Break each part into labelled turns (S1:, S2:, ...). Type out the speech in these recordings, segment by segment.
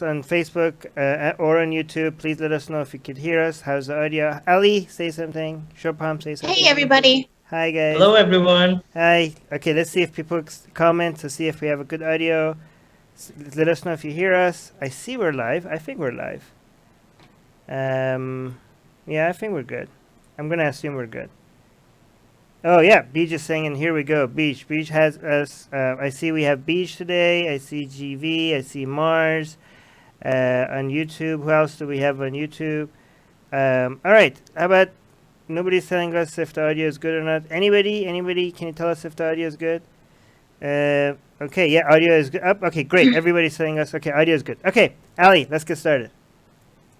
S1: on Facebook or on YouTube. Please let us know if you could hear us. How's the audio? Ali, say something. Shopam, say something.
S2: Hey, everybody.
S1: Hi, guys.
S3: Hello, everyone.
S1: Hi. Okay, let's see if people comment to see if we have a good audio. Let us know if you hear us. I see we're live. I think we're live. Yeah, I think we're good. I'm gonna assume we're good. Oh yeah, Beach is saying, and here we go. Beach has us. I see we have Beach today. I see GV. I see Mars. On YouTube. Who else do we have on YouTube? All right. How about nobody's telling us if the audio is good or not? Anybody? Can you tell us if the audio is good? Okay. Yeah, audio is good. Up. Okay, great. Everybody's telling us. Okay, audio is good. Okay, Ali, let's get started.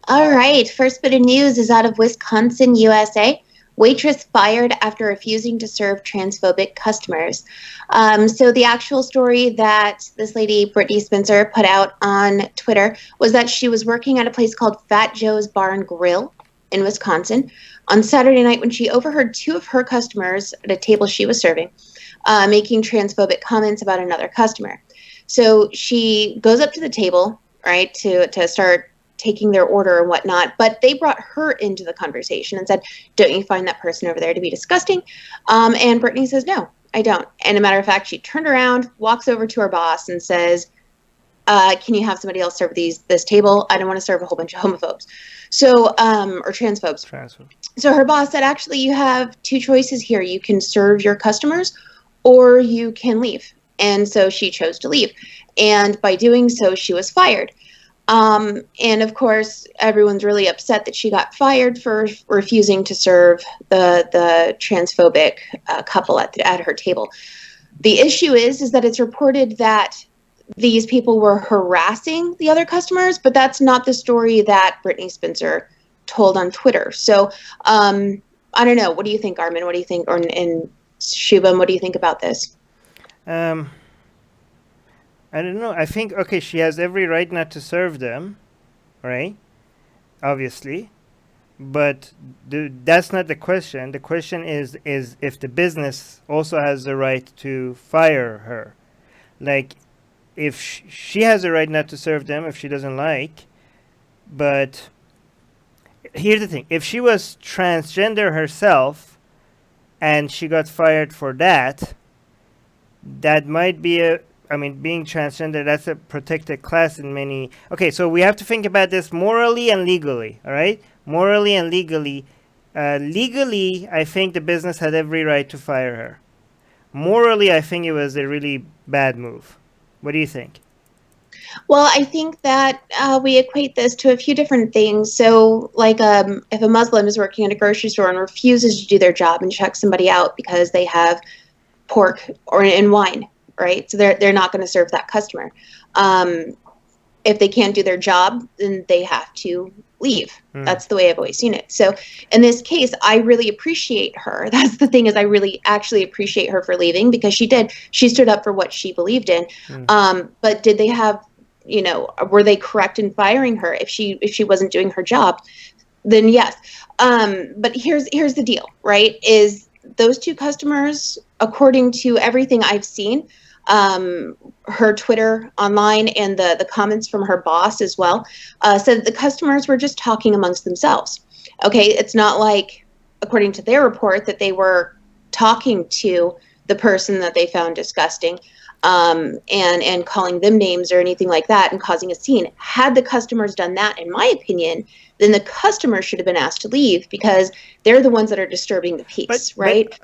S2: All right. First bit of news is out of Wisconsin, USA. Waitress fired after refusing to serve transphobic customers. So the actual story that this lady, Brittany Spencer, put out on Twitter was that she was working at a place called Fat Joe's Bar and Grill in Wisconsin on Saturday night when she overheard two of her customers at a table she was serving making transphobic comments about another customer. So she goes up to the table, right, to start taking their order and whatnot, but they brought her into the conversation and said, don't you find that person over there to be disgusting? And Brittany says, no, I don't. And a matter of fact, she turned around, walks over to her boss and says, can you have somebody else serve this table? I don't want to serve a whole bunch of homophobes. So, or transphobes. So her boss said, actually, you have two choices here. You can serve your customers or you can leave. And so she chose to leave. And by doing so, she was fired. And of course, everyone's really upset that she got fired for refusing to serve the transphobic couple at her table. The issue is that it's reported that these people were harassing the other customers, but that's not the story that Brittany Spencer told on Twitter. So I don't know. What do you think, Armin? What do you think? And Shubham, what do you think about this?
S1: I don't know. I think, okay, she has every right not to serve them, right? Obviously. But that's not the question. The question is if the business also has the right to fire her. Like, if she has the right not to serve them if she doesn't like. But here's the thing. If she was transgender herself and she got fired for that, that might be being transgender, that's a protected class in many... Okay, so we have to think about this morally and legally, all right? Morally and legally. Legally, I think the business had every right to fire her. Morally, I think it was a really bad move. What do you think?
S2: Well, I think that we equate this to a few different things. So, like, if a Muslim is working at a grocery store and refuses to do their job and checks somebody out because they have pork and wine, right? So they're not going to serve that customer. If they can't do their job, then they have to leave. That's the way I've always seen it. So in this case, I really appreciate her. That's the thing, is I really actually appreciate her for leaving, because she stood up for what she believed in. But did they have, were they correct in firing her if she wasn't doing her job? Then yes. But here's the deal, right? Is those two customers, according to everything I've seen, her Twitter online and the comments from her boss as well, said the customers were just talking amongst themselves. Okay, it's not like, according to their report, that they were talking to the person that they found disgusting and calling them names or anything like that and causing a scene. Had the customers done that, in my opinion, then the customers should have been asked to leave, because they're the ones that are disturbing the peace, right?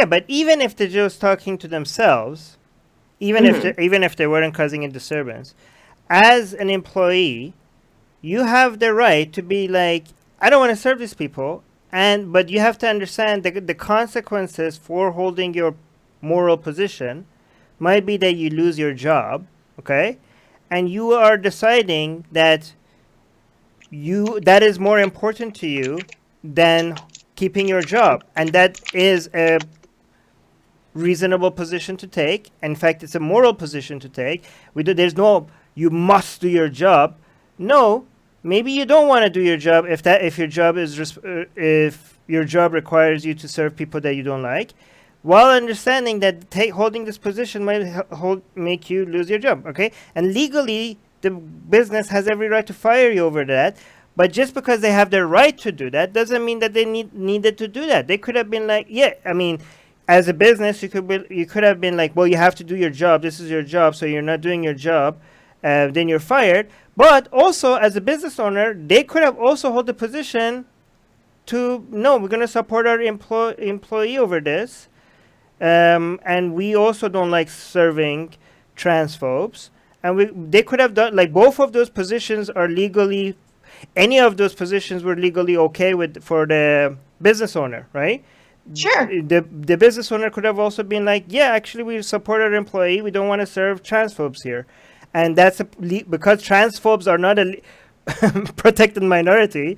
S1: But even if they're just talking to themselves, even if they weren't causing a disturbance, as an employee, you have the right to be like, I don't want to serve these people, but you have to understand the consequences for holding your moral position might be that you lose your job, okay? And you are deciding that that is more important to you than keeping your job, and that is a reasonable position to take. In fact, it's a moral position to take. There's no you must do your job. No, maybe you don't want to do your job if your job requires you to serve people that you don't like, while understanding that holding this position might make you lose your job. Okay, and legally the business has every right to fire you over that. But just because they have the right to do that doesn't mean that they needed to do that. They could have been like, yeah, I mean, as a business, you could have been like, well, you have to do your job. This is your job, so you're not doing your job, then you're fired. But also, as a business owner, they could have also held the position to, no, we're going to support our employee over this. And we also don't like serving transphobes. And they could have done, like, both of those positions are legally, any of those positions were legally okay for the business owner, right?
S2: Sure.
S1: The business owner could have also been like, yeah, actually, we support our employee. We don't want to serve transphobes here. And that's because transphobes are not a protected minority,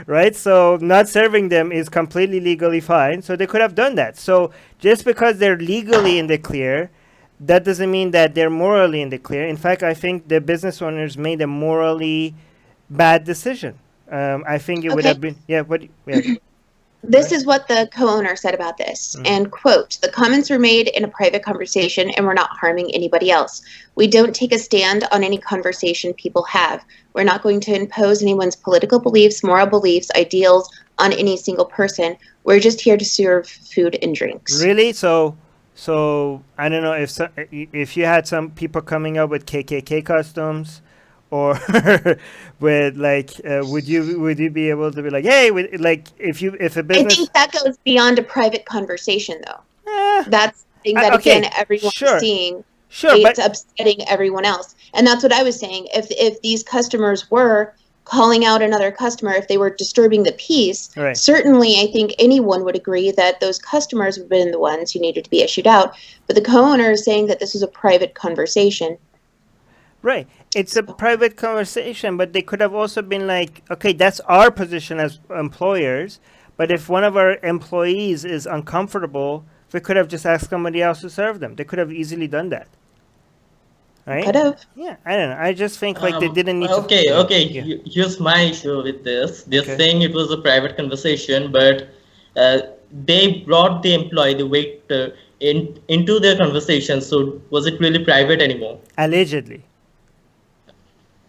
S1: right? So not serving them is completely legally fine. So they could have done that. So just because they're legally in the clear, that doesn't mean that they're morally in the clear. In fact, I think the business owners made a morally bad decision. I think it would have been, yeah, what, yeah.
S2: This is what the co-owner said about this, and quote, "The comments were made in a private conversation and we're not harming anybody else. We don't take a stand on any conversation people have. We're not going to impose anyone's political beliefs, moral beliefs, ideals on any single person. We're just here to serve food and drinks."
S1: Really? So I don't know if you had some people coming up with KKK costumes, or with like, would you be able to be like, hey, like if a business?
S2: I think that goes beyond a private conversation, though. That's the thing that again everyone's seeing.
S1: Sure,
S2: it's upsetting everyone else, and that's what I was saying. If these customers were calling out another customer, if they were disturbing the peace, certainly I think anyone would agree that those customers would have been the ones who needed to be issued out. But the co-owner is saying that this was a private conversation.
S1: Right. It's a private conversation, but they could have also been like, okay, that's our position as employers, but if one of our employees is uncomfortable, we could have just asked somebody else to serve them. They could have easily done that. Right?
S2: Could have.
S1: Yeah, I don't know. I just think like they didn't need
S3: to...
S1: Yeah.
S3: Here's my issue with this. They're saying it was a private conversation, but they brought the employee, the waiter, into their conversation. So was it really private anymore?
S1: Allegedly.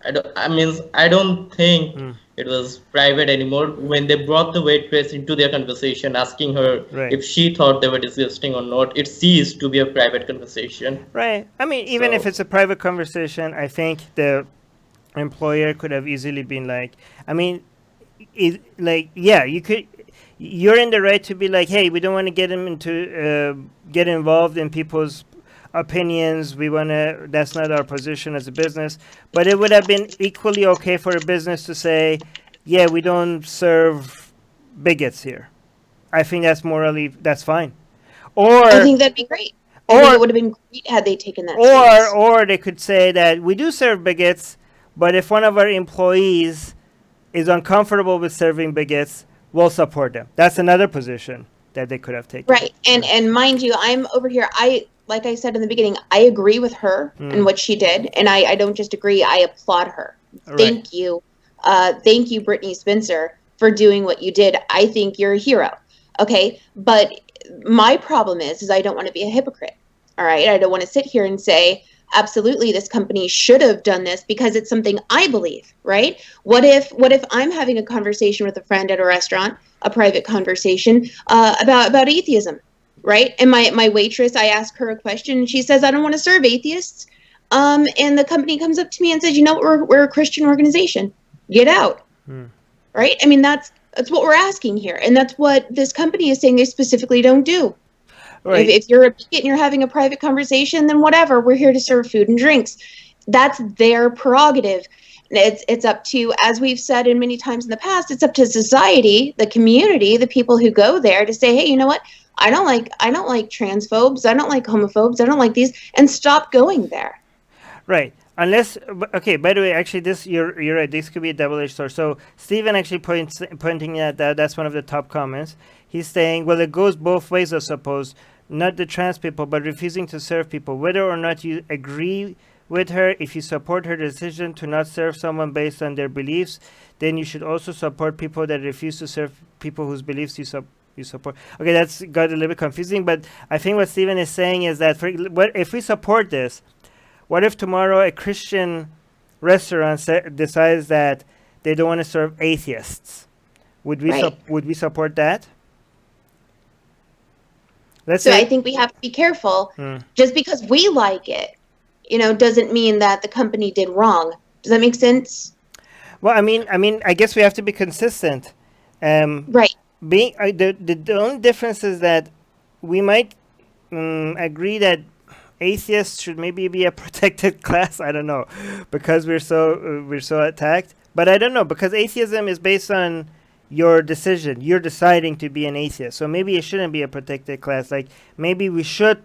S3: I don't think it was private anymore when they brought the waitress into their conversation, asking her if she thought they were disgusting or not. It ceased to be a private conversation.
S1: Right. I mean, even if it's a private conversation, I think the employer could have easily been like, I mean, yeah, you're in the right to be like, hey, we don't want to get involved in people's opinions. That's not our position as a business. But it would have been equally okay for a business to say, yeah, we don't serve bigots here. I think that's fine. Or
S2: I think that'd be great. I think it would have been great had they taken that stance.
S1: Or they could say that we do serve bigots, but if one of our employees is uncomfortable with serving bigots, we'll support them. That's another position that they could have taken.
S2: Right. And mind you, I'm over here. Like I said in the beginning, I agree with her and what she did. And I don't just agree, I applaud her. Right. Thank you. Thank you, Brittany Spencer, for doing what you did. I think you're a hero. Okay. But my problem is I don't want to be a hypocrite. All right. I don't want to sit here and say, absolutely, this company should have done this because it's something I believe, right? What if I'm having a conversation with a friend at a restaurant, a private conversation about atheism, right? And my waitress, I ask her a question and she says, I don't want to serve atheists. And the company comes up to me and says, you know what, we're a Christian organization. Get out. Right? I mean, that's what we're asking here. And that's what this company is saying they specifically don't do. Right. If you're a bigot and you're having a private conversation, then whatever, we're here to serve food and drinks. That's their prerogative. It's up to, as we've said in many times in the past, it's up to society, the community, the people who go there to say, hey, you know what? I don't like transphobes. I don't like homophobes. I don't like these, and stop going there.
S1: Right. Unless, okay, by the way, actually, you're right. This could be a double-edged sword. So Stephen actually pointing at that's one of the top comments. He's saying, well, it goes both ways, I suppose. Not the trans people, but refusing to serve people. Whether or not you agree with her, if you support her decision to not serve someone based on their beliefs, then you should also support people that refuse to serve people whose beliefs you support. Okay, that's got a little bit confusing, but I think what Stephen is saying is that if we support this, what if tomorrow a Christian restaurant decides that they don't want to serve atheists, would we
S2: Right.
S1: would we support that? Let's
S2: So
S1: say.
S2: I think we have to be careful.
S1: Hmm.
S2: Just because we like it, doesn't mean that the company did wrong. Does that make sense?
S1: Well, I guess we have to be consistent.
S2: Right.
S1: Being the only difference is that we might agree that atheists should maybe be a protected class. I don't know, because we're so attacked. But I don't know, because atheism is based on your decision. You're deciding to be an atheist, so maybe it shouldn't be a protected class. Like maybe we should,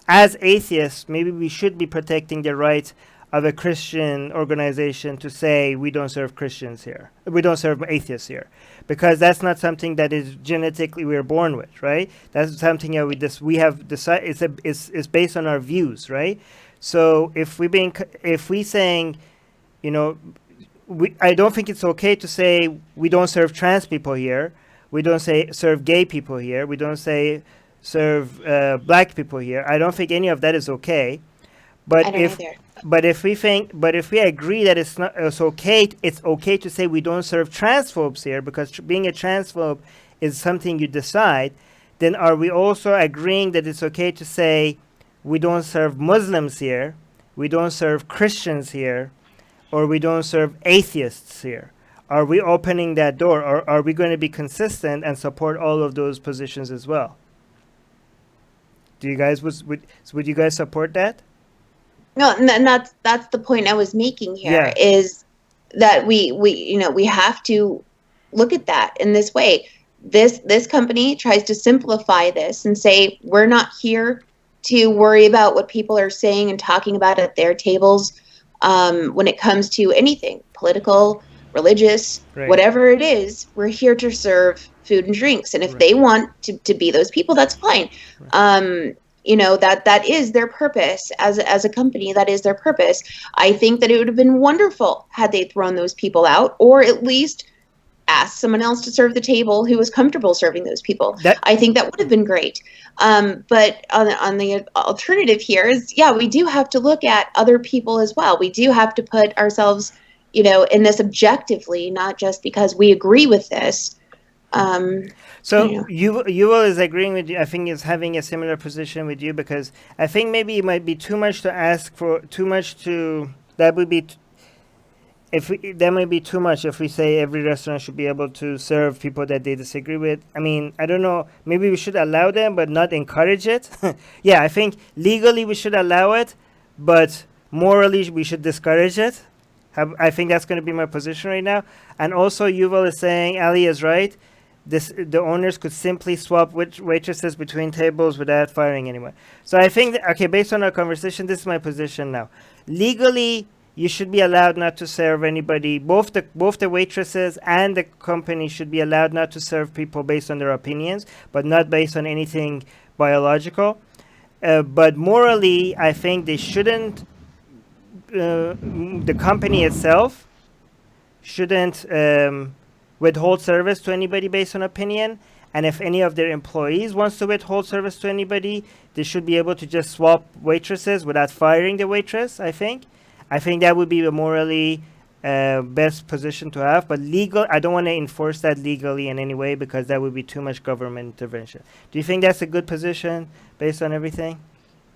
S1: as atheists, maybe we should be protecting the rights of a Christian organization to say we don't serve Christians here, we don't serve atheists here, because that's not something that is genetically we're born with, right? That's something that we have decided. It's based on our views, right? So if we saying, I don't think it's okay to say we don't serve trans people here, we don't say serve gay people here, we don't say serve black people here. I don't think any of that is okay. But
S2: I don't either.
S1: But if we agree that it's okay to say we don't serve transphobes here, because being a transphobe is something you decide, then are we also agreeing that it's okay to say we don't serve Muslims here, we don't serve Christians here, or we don't serve atheists here? Are we opening that door, or are we going to be consistent and support all of those positions as well? Do you guys would you guys support that?
S2: No, and that's the point I was making here.
S1: Yeah.
S2: Is that we have to look at that in this way. This company tries to simplify this and say we're not here to worry about what people are saying and talking about at their tables when it comes to anything political, religious,
S1: Right.
S2: whatever it is. We're here to serve food and drinks, and if they want to be those people, that's fine. That is their purpose as a company. That is their purpose. I think that it would have been wonderful had they thrown those people out, or at least asked someone else to serve the table who was comfortable serving those people. I think that would have been great. But on the alternative here is, we do have to look at other people as well. We do have to put ourselves, in this objectively, not just because we agree with this.
S1: So Yuval is agreeing with you. I think is having a similar position with you, because I think maybe it might be too much to ask for. That would be. That might be too much if we say every restaurant should be able to serve people that they disagree with. I mean, I don't know. Maybe we should allow them, but not encourage it. Yeah, I think legally we should allow it, but morally we should discourage it. I think that's going to be my position right now. And also, Yuval is saying, Ali is right. The owners could simply swap waitresses between tables without firing anyone. So I think based on our conversation, this is my position now. Legally, you should be allowed not to serve anybody. Both the waitresses and the company should be allowed not to serve people based on their opinions, but not based on anything biological. But morally, I think they shouldn't. The company itself shouldn't withhold service to anybody based on opinion. And if any of their employees wants to withhold service to anybody, they should be able to just swap waitresses without firing the waitress, I think. I think that would be the morally best position to have. But I don't want to enforce that legally in any way, because that would be too much government intervention. Do you think that's a good position based on everything?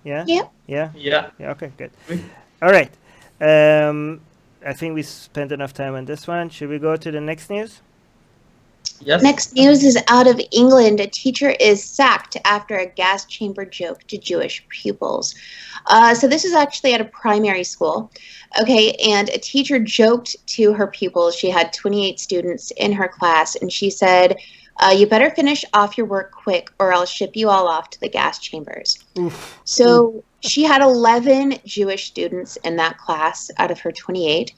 S1: Yeah?
S2: Yeah.
S1: Yeah?
S3: Yeah.
S1: Yeah, okay, good. All right. I think we spent enough time on this one. Should we go to the next news?
S3: Yes.
S2: Next news is out of England. A teacher is sacked after a gas chamber joke to Jewish pupils. So this is actually at a primary school. Okay, and a teacher joked to her pupils. She had 28 students in her class, and she said, you better finish off your work quick or I'll ship you all off to the gas chambers.
S1: Oof.
S2: So she had 11 Jewish students in that class out of her 28.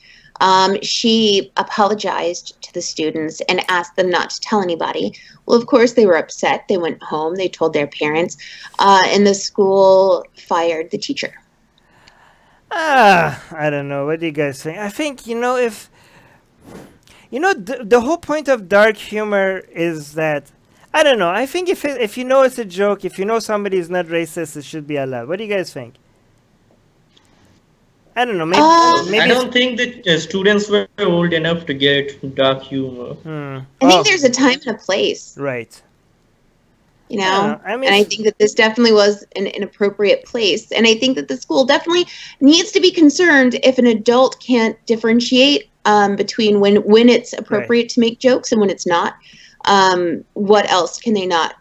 S2: She apologized to the students and asked them not to tell anybody. Well, of course, they were upset. They went home. They told their parents. And the school fired the teacher.
S1: I don't know. What do you guys think? I think, if... the whole point of dark humor is that... I don't know. I think if it's a joke, if somebody is not racist, it should be allowed. What do you guys think? I don't know. Maybe
S3: I don't think that students were old enough to get dark humor.
S2: I think there's a time and a place.
S1: Right.
S2: You know, and I think that this definitely was an inappropriate place. And I think that the school definitely needs to be concerned if an adult can't differentiate between when it's appropriate to make jokes and when it's not. What else can they not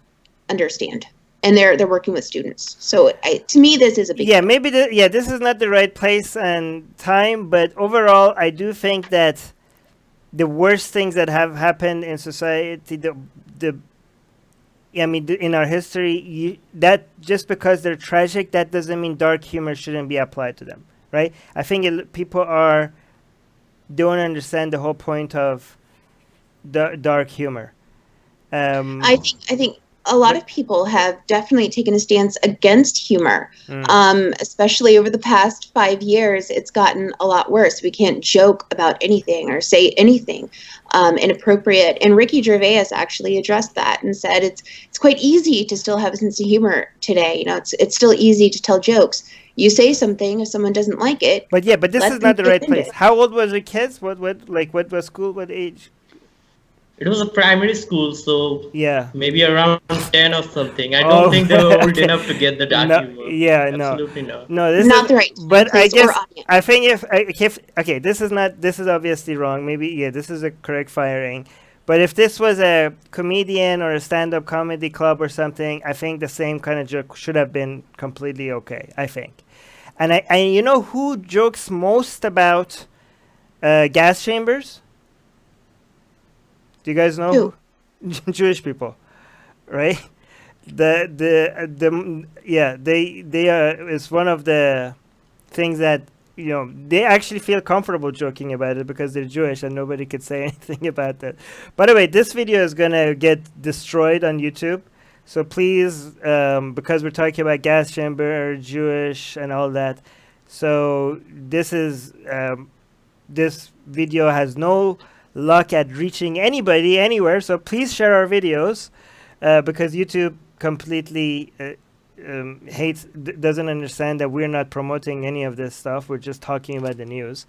S2: understand? And they're working with students. So to me, this is a big
S1: deal. Maybe this is not the right place and time. But overall, I do think that the worst things that have happened in society, in our history, that just because they're tragic, that doesn't mean dark humor shouldn't be applied to them, right? I think people don't understand the whole point of dark humor.
S2: I think a lot of people have definitely taken a stance against humor, especially over the past 5 years. It's gotten a lot worse. We can't joke about anything or say anything inappropriate. And Ricky Gervais actually addressed that and said it's quite easy to still have a sense of humor today. You know, it's still easy to tell jokes. You say something, if someone doesn't like it.
S1: But this is not the right place. How old was the kids? What was school? What age?
S3: It was a primary school, so maybe around 10 or something. I don't think they were old enough to get the dark humor. Absolutely not.
S1: No, this
S2: not the right.
S1: But I guess I think if this is obviously wrong. Maybe this is a correct firing. But if this was a comedian or a stand-up comedy club or something, I think the same kind of joke should have been completely okay. I think, and you know who jokes most about gas chambers? Do you guys know who? Jewish people, right? They it's one of the things that they actually feel comfortable joking about it because they're Jewish and nobody could say anything about that. By the way, this video is gonna get destroyed on YouTube, so please, because we're talking about gas chamber, Jewish, and all that. So this video has no luck at reaching anybody anywhere, so please share our videos because YouTube completely doesn't understand that we're not promoting any of this stuff. We're just talking about the news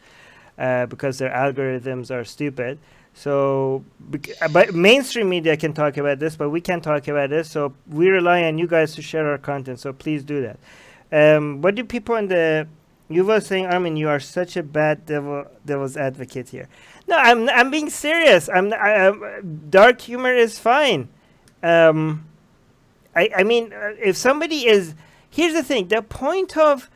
S1: because their algorithms are stupid. So but mainstream media can talk about this, but we can't talk about this, so we rely on you guys to share our content, so please do that. What do people in the Yuval saying, Armin, you are such a bad devil's advocate here. No, I'm being serious. Dark humor is fine. I mean, if somebody is, here's the thing. The point of,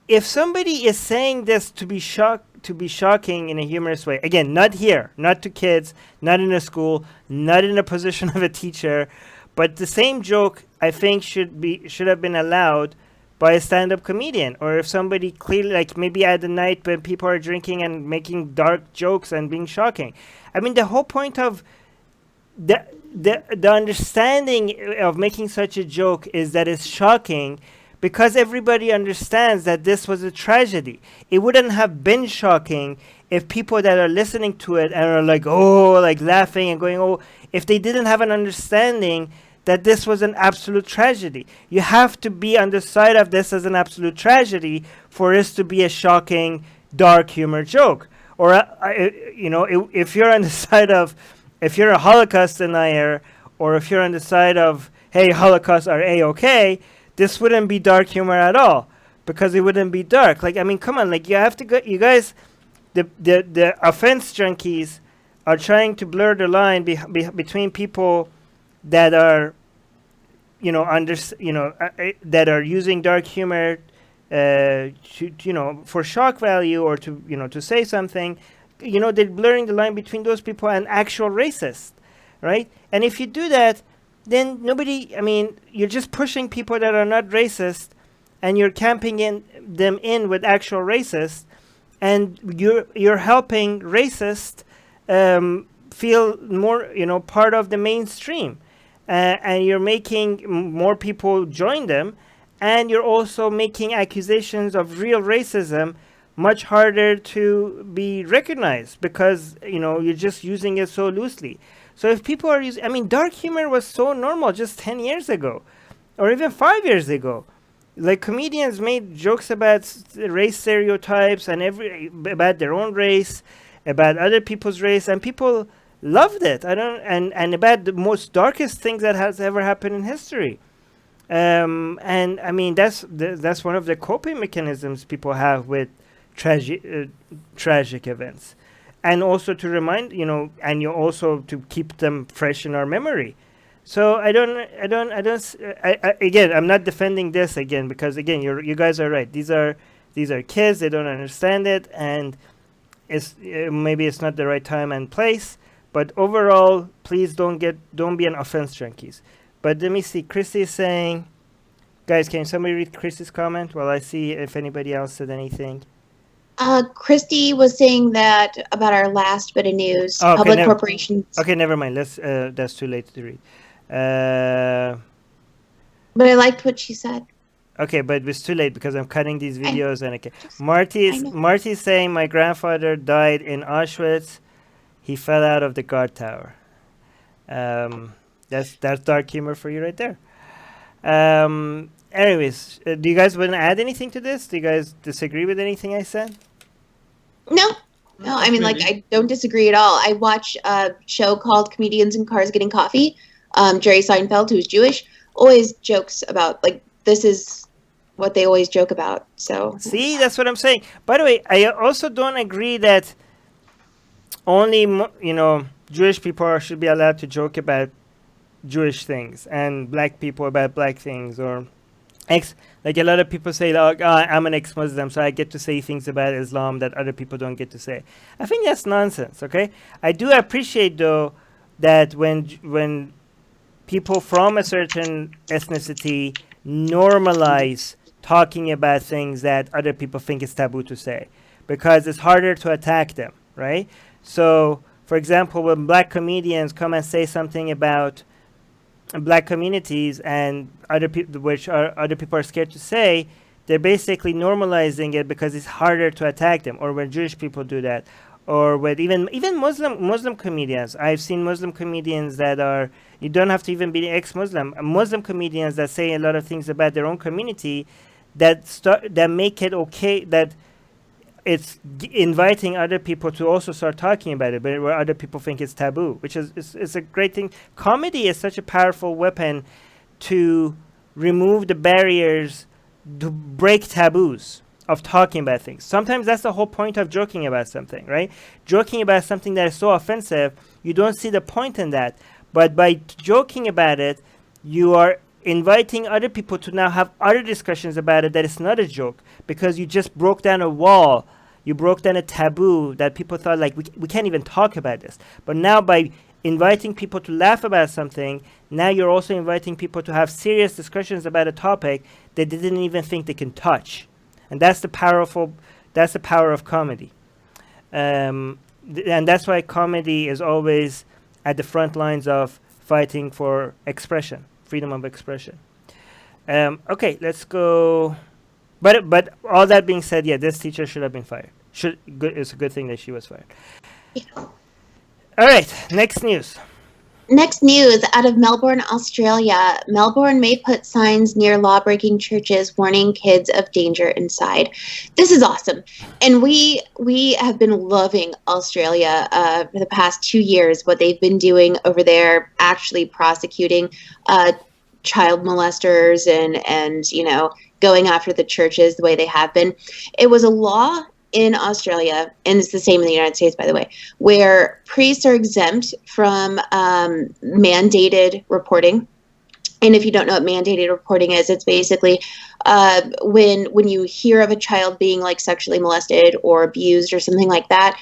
S1: if somebody is saying this to be shocking in a humorous way, again, not here, not to kids, not in a school, not in a position of a teacher, but the same joke I think should have been allowed by a stand-up comedian, or if somebody clearly, like maybe at the night when people are drinking and making dark jokes and being shocking. I mean, the whole point of the understanding of making such a joke is that it's shocking because everybody understands that this was a tragedy. It wouldn't have been shocking if people that are listening to it and are like, oh, like laughing and going, oh, if they didn't have an understanding that this was an absolute tragedy. You have to be on the side of this as an absolute tragedy for it to be a shocking, dark humor joke. Or, if you're on the side of, if you're a Holocaust denier, or if you're on the side of, hey, Holocaust are A-okay, this wouldn't be dark humor at all, because it wouldn't be dark. Like, I mean, come on, like, you have to go, you guys, the offense junkies are trying to blur the line between people that are, that are using dark humor, for shock value or to say something. They're blurring the line between those people and actual racists, right? And if you do that, then you're just pushing people that are not racist, and you're camping them in with actual racists, and you're helping racists feel more, part of the mainstream. And you're making more people join them, and you're also making accusations of real racism much harder to be recognized because, you're just using it so loosely. So if people are using, dark humor was so normal just 10 years ago or even 5 years ago. Like comedians made jokes about race stereotypes and about their own race, about other people's race, and people loved it. I don't and about the most darkest things that has ever happened in history. And I mean that's one of the coping mechanisms people have with tragic events, and also to remind and you also to keep them fresh in our memory. So again, I'm not defending this again because again, you guys are right. These are kids. They don't understand it, and maybe it's not the right time and place. But overall, please don't be an offense junkies. But let me see. Christy is saying, guys, can somebody read Christy's comment while I see if anybody else said anything?
S2: Christy was saying that about our last bit of news. Public corporations.
S1: Okay, never mind. That's too late to read.
S2: But I liked what she said.
S1: Okay, but it's too late because I'm cutting these videos. Marty's saying my grandfather died in Auschwitz. He fell out of the guard tower. That's dark humor for you right there. Anyways, do you guys want to add anything to this? Do you guys disagree with anything I said?
S2: No, I mean, like, I don't disagree at all. I watch a show called Comedians in Cars Getting Coffee. Jerry Seinfeld, who's Jewish, always jokes about, like, this is what they always joke about. So
S1: see, that's what I'm saying. By the way, I also don't agree that only, Jewish people should be allowed to joke about Jewish things and black people about black things, or like a lot of people say, I'm an ex-Muslim, so I get to say things about Islam that other people don't get to say. I think that's nonsense, okay? I do appreciate, though, that when people from a certain ethnicity normalize talking about things that other people think is taboo to say, because it's harder to attack them, right? So, for example, when black comedians come and say something about black communities and other people are scared to say, they're basically normalizing it because it's harder to attack them. Or when Jewish people do that, or with even Muslim comedians. I've seen Muslim comedians that are, you don't have to even be ex-Muslim, Muslim comedians that say a lot of things about their own community that make it okay, that it's inviting other people to also start talking about it, but where other people think it's taboo, which is a great thing. Comedy is such a powerful weapon to remove the barriers, to break taboos of talking about things. Sometimes that's the whole point of joking about something, right? Joking about something that is so offensive, you don't see the point in that. But by joking about it, you are inviting other people to now have other discussions about it that is not a joke, because you just broke down a wall. You broke down a taboo that people thought, like, we can't even talk about this. But now by inviting people to laugh about something, now you're also inviting people to have serious discussions about a topic that they didn't even think they can touch. And that's the power of comedy. And that's why comedy is always at the front lines of fighting for expression, freedom of expression. Okay, let's go. But all that being said, yeah, this teacher should have been fired. It's a good thing that she was fired.
S2: Yeah.
S1: All right, next news.
S2: Next news out of Melbourne, Australia. Melbourne may put signs near Lawbreaking churches warning kids of danger inside. This is awesome. And we have been loving Australia for the past 2 years, what they've been doing over there, actually prosecuting child molesters and going after the churches the way they have been. It was a law in Australia, and it's the same in the United States, by the way, where priests are exempt from mandated reporting. And if you don't know what mandated reporting is, it's basically when you hear of a child being like sexually molested or abused or something like that,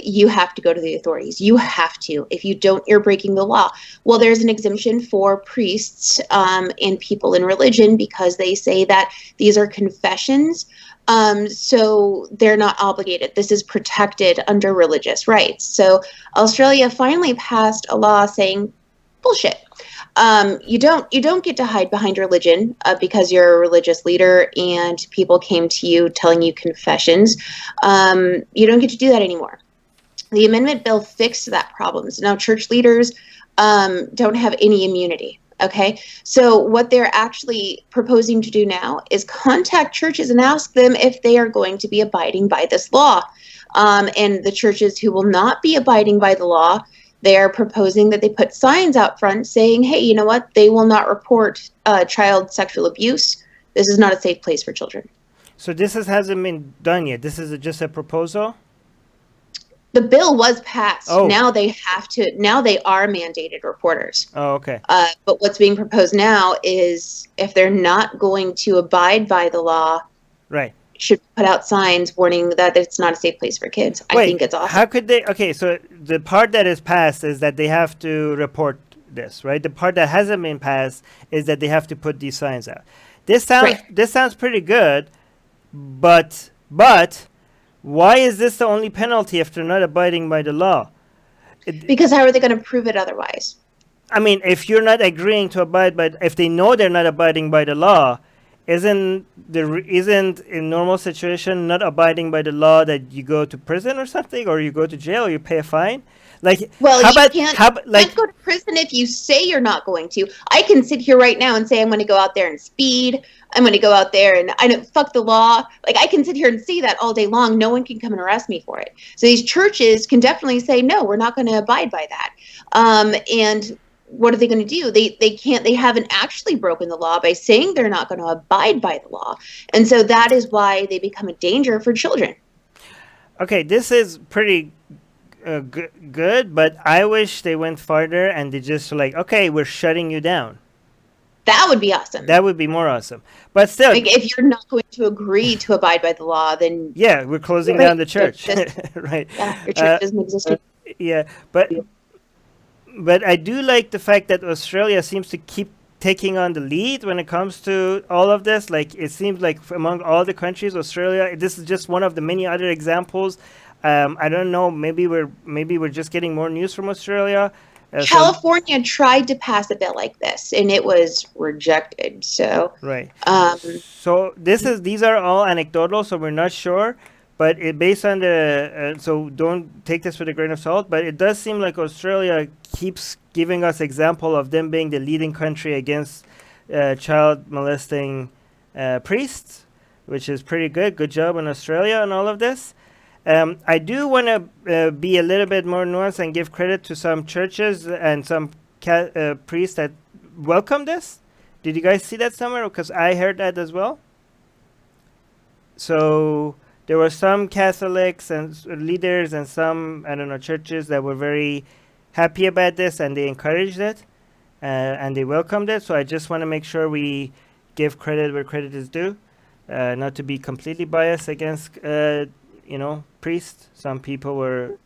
S2: you have to go to the authorities. You have to. If you don't, you're breaking the law. Well, there's an exemption for priests and people in religion because they say that these are confessions. So they're not obligated. This is protected under religious rights. So Australia finally passed a law saying, bullshit. You don't get to hide behind religion because you're a religious leader and people came to you telling you confessions. You don't get to do that anymore. The amendment bill fixed that problem. So now church leaders don't have any immunity Okay, so what they're actually proposing to do now is contact churches and ask them if they are going to be abiding by this law. And the churches who will not be abiding by the law, they are proposing that they put signs out front saying, hey, you know what? They will not report child sexual abuse. This is not a safe place for children.
S1: So hasn't been done yet. This is just a proposal?
S2: The bill was passed.
S1: Oh.
S2: Now they have to. Now they are mandated reporters.
S1: Oh, okay.
S2: But what's being proposed now is if they're not going to abide by the law,
S1: right,
S2: should put out signs warning that it's not a safe place for kids.
S1: Wait,
S2: I think it's awesome.
S1: How could they? Okay, so the part that is passed is that they have to report this, right? The part that hasn't been passed is that they have to put these signs out. This sounds pretty good, but why is this the only penalty if they're not abiding by the law?
S2: Because how are they going to prove it otherwise?
S1: I mean, if you're not agreeing to abide by, if they know they're not abiding by the law, isn't in normal situation not abiding by the law that you go to prison or something, or you go to jail, or you pay a fine? Like,
S2: well, you can't go to prison if you say you're not going to. I can sit here right now and say I'm going to go out there and speed. I'm going to go out there and I don't fuck the law. Like, I can sit here and say that all day long. No one can come and arrest me for it. So these churches can definitely say, no, we're not going to abide by that. And what are they going to do? They haven't actually broken the law by saying they're not going to abide by the law. And so that is why they become a danger for children.
S1: Okay, this is pretty good, but I wish they went farther and they just like, okay, we're shutting you down.
S2: That would be awesome.
S1: That would be more awesome. But still,
S2: like, if you're not going to agree to abide by the law, then
S1: yeah, we're closing down the church. Right.
S2: Yeah, your church doesn't exist.
S1: Yeah, but I do like the fact that Australia seems to keep taking on the lead when it comes to all of this. Like, it seems like among all the countries, Australia, this is just one of the many other examples. I don't know. Maybe we're just getting more news from Australia.
S2: California tried to pass a bill like this, and it was rejected. So
S1: right. So these are all anecdotal, so we're not sure. But based on the so don't take this with a grain of salt. But it does seem like Australia keeps giving us example of them being the leading country against child molesting priests, which is pretty good. Good job in Australia on all of this. I do want to be a little bit more nuanced and give credit to some churches and some priests that welcome this. Did you guys see that somewhere? Because I heard that as well. So there were some Catholics and leaders and some, I don't know, churches that were very happy about this and they encouraged it and they welcomed it. So I just want to make sure we give credit where credit is due, not to be completely biased against priests. Some people were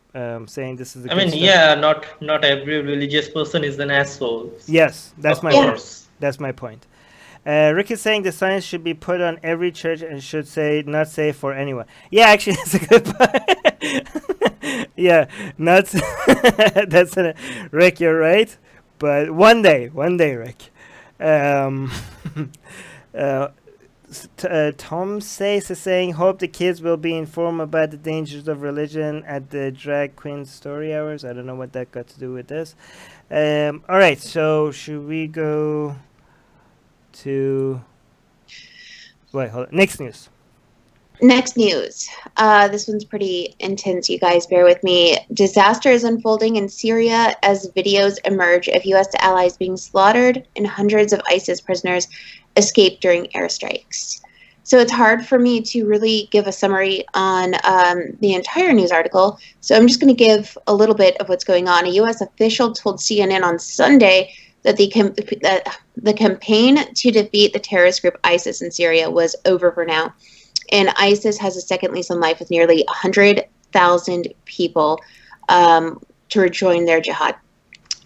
S1: saying this is.
S3: Not every religious person is an asshole.
S1: Yes, that's my point. That's my point. Rick is saying the signs should be put on every church and should say not safe for anyone. Yeah, actually, that's a good point. Yeah, not. That's Rick. You're right, but one day, Rick. Tom Says is saying, hope the kids will be informed about the dangers of religion at the drag queen story hours. I don't know what that got to do with this. All right, so should we go to... Wait, hold on. Next news.
S2: This one's pretty intense, you guys. Bear with me. Disaster is unfolding in Syria as videos emerge of U.S. allies being slaughtered and hundreds of ISIS prisoners escaped during airstrikes. So it's hard for me to really give a summary on the entire news article. So I'm just going to give a little bit of what's going on. A U.S. official told CNN on Sunday that the campaign to defeat the terrorist group ISIS in Syria was over for now. And ISIS has a second lease on life with nearly 100,000 people to rejoin their jihad.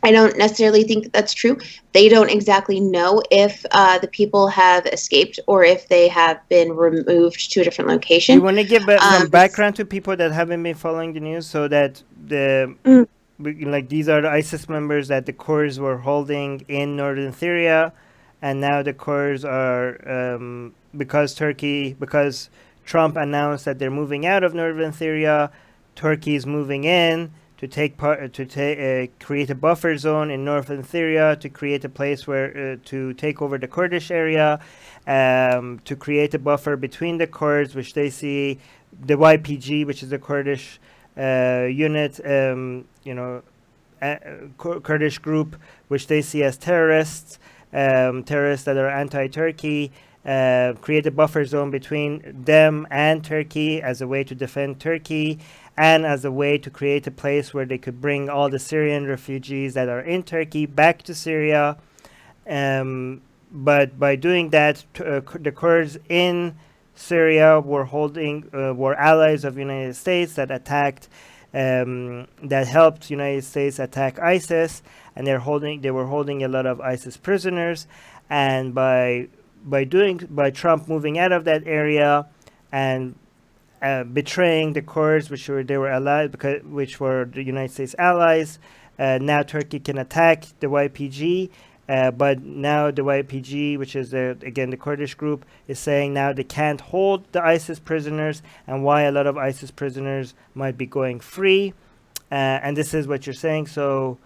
S2: I don't necessarily think that's true. They don't exactly know if the people have escaped or if they have been removed to a different location.
S1: You want to give some background to people that haven't been following the news, so that these are the ISIS members that the Kurds were holding in northern Syria, and now the Kurds are because Trump announced that they're moving out of northern Syria, Turkey is moving in. to create a buffer zone in northern Syria, to create a place where to take over the Kurdish area, to create a buffer between the Kurds, which they see the YPG, which is the Kurdish unit, Kurdish group, which they see as terrorists, terrorists that are anti-Turkey. Create a buffer zone between them and Turkey as a way to defend Turkey, and as a way to create a place where they could bring all the Syrian refugees that are in Turkey back to Syria. But by doing that, the Kurds in Syria were allies of the United States that helped United States attack ISIS, and they were holding a lot of ISIS prisoners. And by Trump moving out of that area and betraying the Kurds, which were the United States allies, now Turkey can attack the YPG. But now the YPG, which is again the Kurdish group, is saying now they can't hold the ISIS prisoners, and why a lot of ISIS prisoners might be going free. And this is what you're saying. So,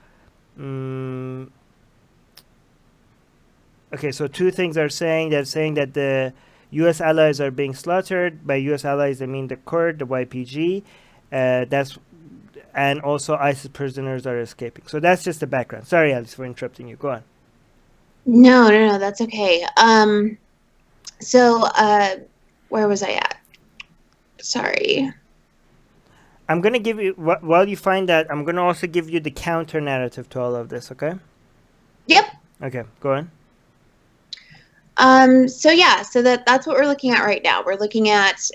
S1: okay, so two things are saying. They're saying that the U.S. allies are being slaughtered. By U.S. allies, they mean the Kurd, the YPG. And also ISIS prisoners are escaping. So that's just the background. Sorry, Alice, for interrupting you. Go on.
S2: No, that's okay. So where was I at? Sorry.
S1: I'm going to give you, while you find that, I'm going to also give you the counter narrative to all of this, okay?
S2: Yep.
S1: Okay, go on.
S2: So that's what we're looking at right now. We're looking at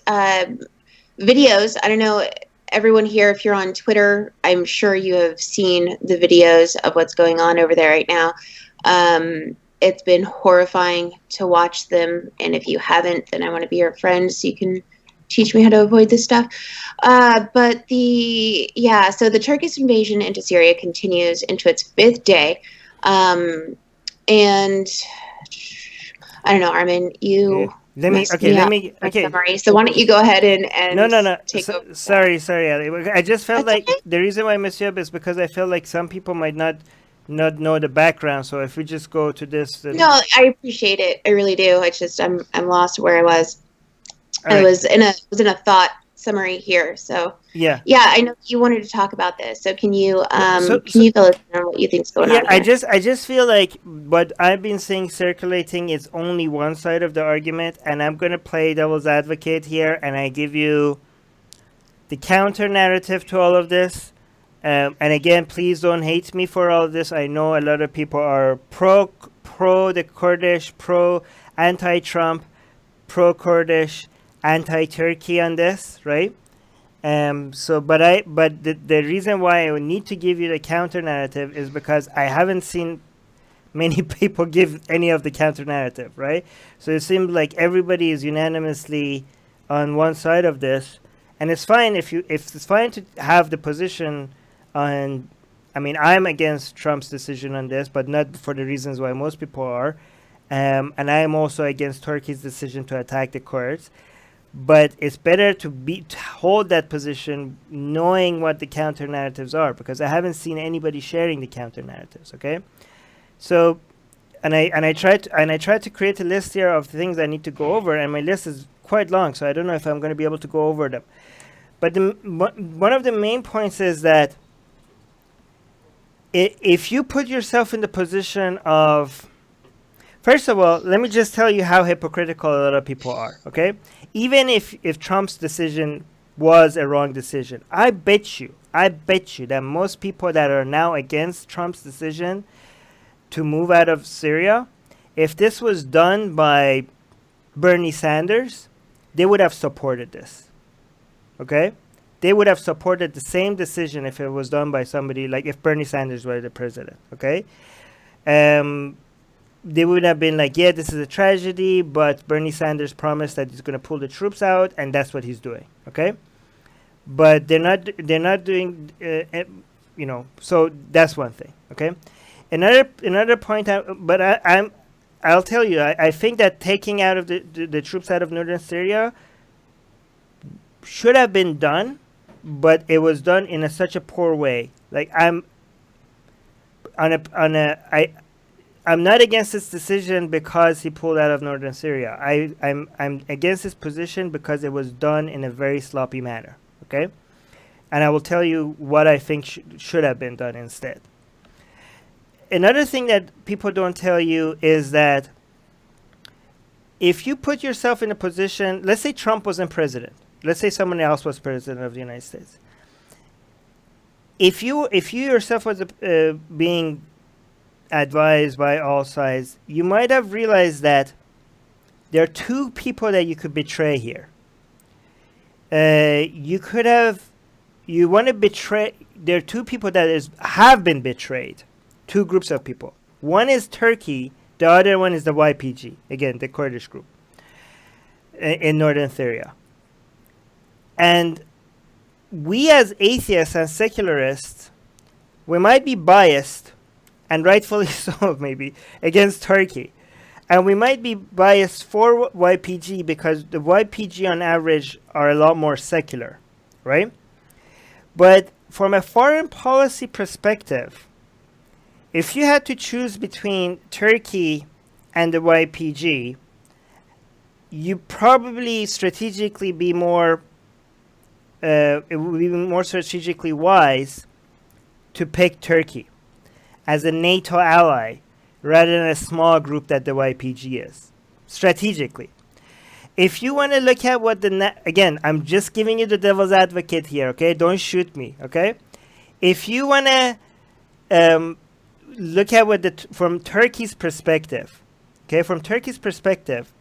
S2: videos. I don't know, everyone here, if you're on Twitter, I'm sure you have seen the videos of what's going on over there right now. It's been horrifying to watch them, and if you haven't, then I want to be your friend so you can teach me how to avoid this stuff. So the Turkish invasion into Syria continues into its 5th day. And I don't know, Armin, you... Summary. So why don't you go ahead and take over.
S1: Sorry, Ali. I just felt like the reason why I messed you up is because I felt like some people might not know the background. So if we just go to this,
S2: no, I appreciate it. I really do. It's just I'm lost where I was.
S1: Right.
S2: I was in a thought summary here. So yeah, I know you wanted to talk about this. So can you you fill us in on what you think's going on?
S1: Yeah, I just feel like what I've been seeing circulating is only one side of the argument, and I'm gonna play devil's advocate here, and I give you the counter narrative to all of this. And again, please don't hate me for all of this. I know a lot of people are pro the Kurdish, pro anti-Trump, pro Kurdish, anti-Turkey on this, right? But the reason why I need to give you the counter narrative is because I haven't seen many people give any of the counter narrative, right? So it seems like everybody is unanimously on one side of this, and it's fine if it's fine to have the position on. I mean, I'm against Trump's decision on this, but not for the reasons why most people are, and I am also against Turkey's decision to attack the Kurds. But it's better to hold that position knowing what the counter narratives are, because I haven't seen anybody sharing the counter narratives. Okay, so and I tried to create a list here of things I need to go over, and my list is quite long, so I don't know if I'm going to be able to go over them. But one of the main points is that if you put yourself in the position of, first of all, let me just tell you how hypocritical a lot of people are, okay? Even if Trump's decision was a wrong decision, I bet you that most people that are now against Trump's decision to move out of Syria, if this was done by Bernie Sanders, they would have supported this, okay? They would have supported the same decision if it was done by somebody, like if Bernie Sanders were the president, okay? They would have been like, yeah, this is a tragedy, but Bernie Sanders promised that he's going to pull the troops out, and that's what he's doing, okay? But they're not doing, so that's one thing, okay? Another point, I'll tell you, I think that taking out of the troops out of northern Syria should have been done but it was done in such a poor way. Like I'm not against his decision because he pulled out of northern Syria. I'm against his position because it was done in a very sloppy manner. Okay, and I will tell you what I think should have been done instead. Another thing that people don't tell you is that if you put yourself in a position, let's say Trump wasn't president, let's say someone else was president of the United States. If you yourself was being advised by all sides, you might have realized that there are two people that you could betray here. You want to betray. There are two people that have been betrayed. Two groups of people. One is Turkey. The other one is the YPG. Again, the Kurdish group in northern Syria. And we as atheists and secularists, we might be biased, and rightfully so maybe, against Turkey. And we might be biased for YPG because the YPG on average are a lot more secular, right? But from a foreign policy perspective, if you had to choose between Turkey and the YPG, you probably strategically be more, it would be more strategically wise to pick Turkey as a NATO ally rather than a small group that the YPG is, strategically. If you want to look at what again, I'm just giving you the devil's advocate here, okay? Don't shoot me, okay? If you want to look at what from Turkey's perspective, okay? From Turkey's perspective,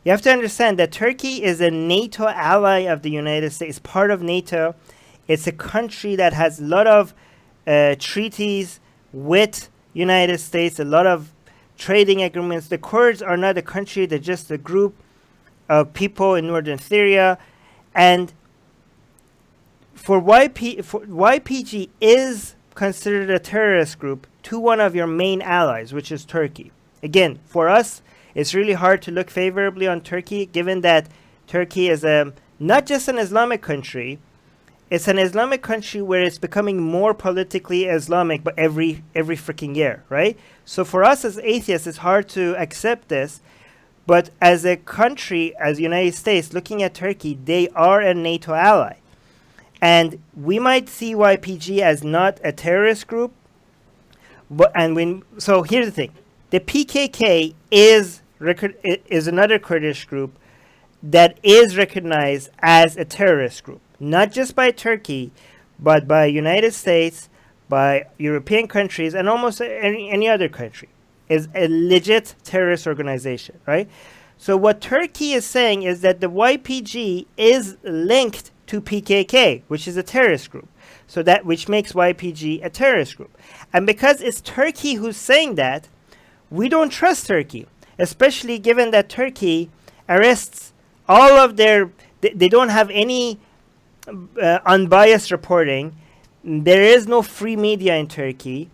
S1: you have to understand that Turkey is a NATO ally of the United States, part of NATO. It's a country that has a lot of treaties with United States, a lot of trading agreements. The Kurds are not a country; they're just a group of people in northern Syria, and YPG is considered a terrorist group to one of your main allies, which is Turkey. Again, for us, it's really hard to look favorably on Turkey, given that Turkey is not just an Islamic country, it's an Islamic country where it's becoming more politically Islamic but every freaking year, right? So for us as atheists, it's hard to accept this. But as a country, as the United States, looking at Turkey, they are a NATO ally. And we might see YPG as not a terrorist group. So here's the thing. The PKK is another Kurdish group that is recognized as a terrorist group. Not just by Turkey, but by United States, by European countries, and almost any other country. Is a legit terrorist organization, right? So what Turkey is saying is that the YPG is linked to PKK, which is a terrorist group. So that which makes YPG a terrorist group. And because it's Turkey who's saying that, we don't trust Turkey, especially given that Turkey arrests all of they don't have any unbiased reporting. There is no free media in Turkey.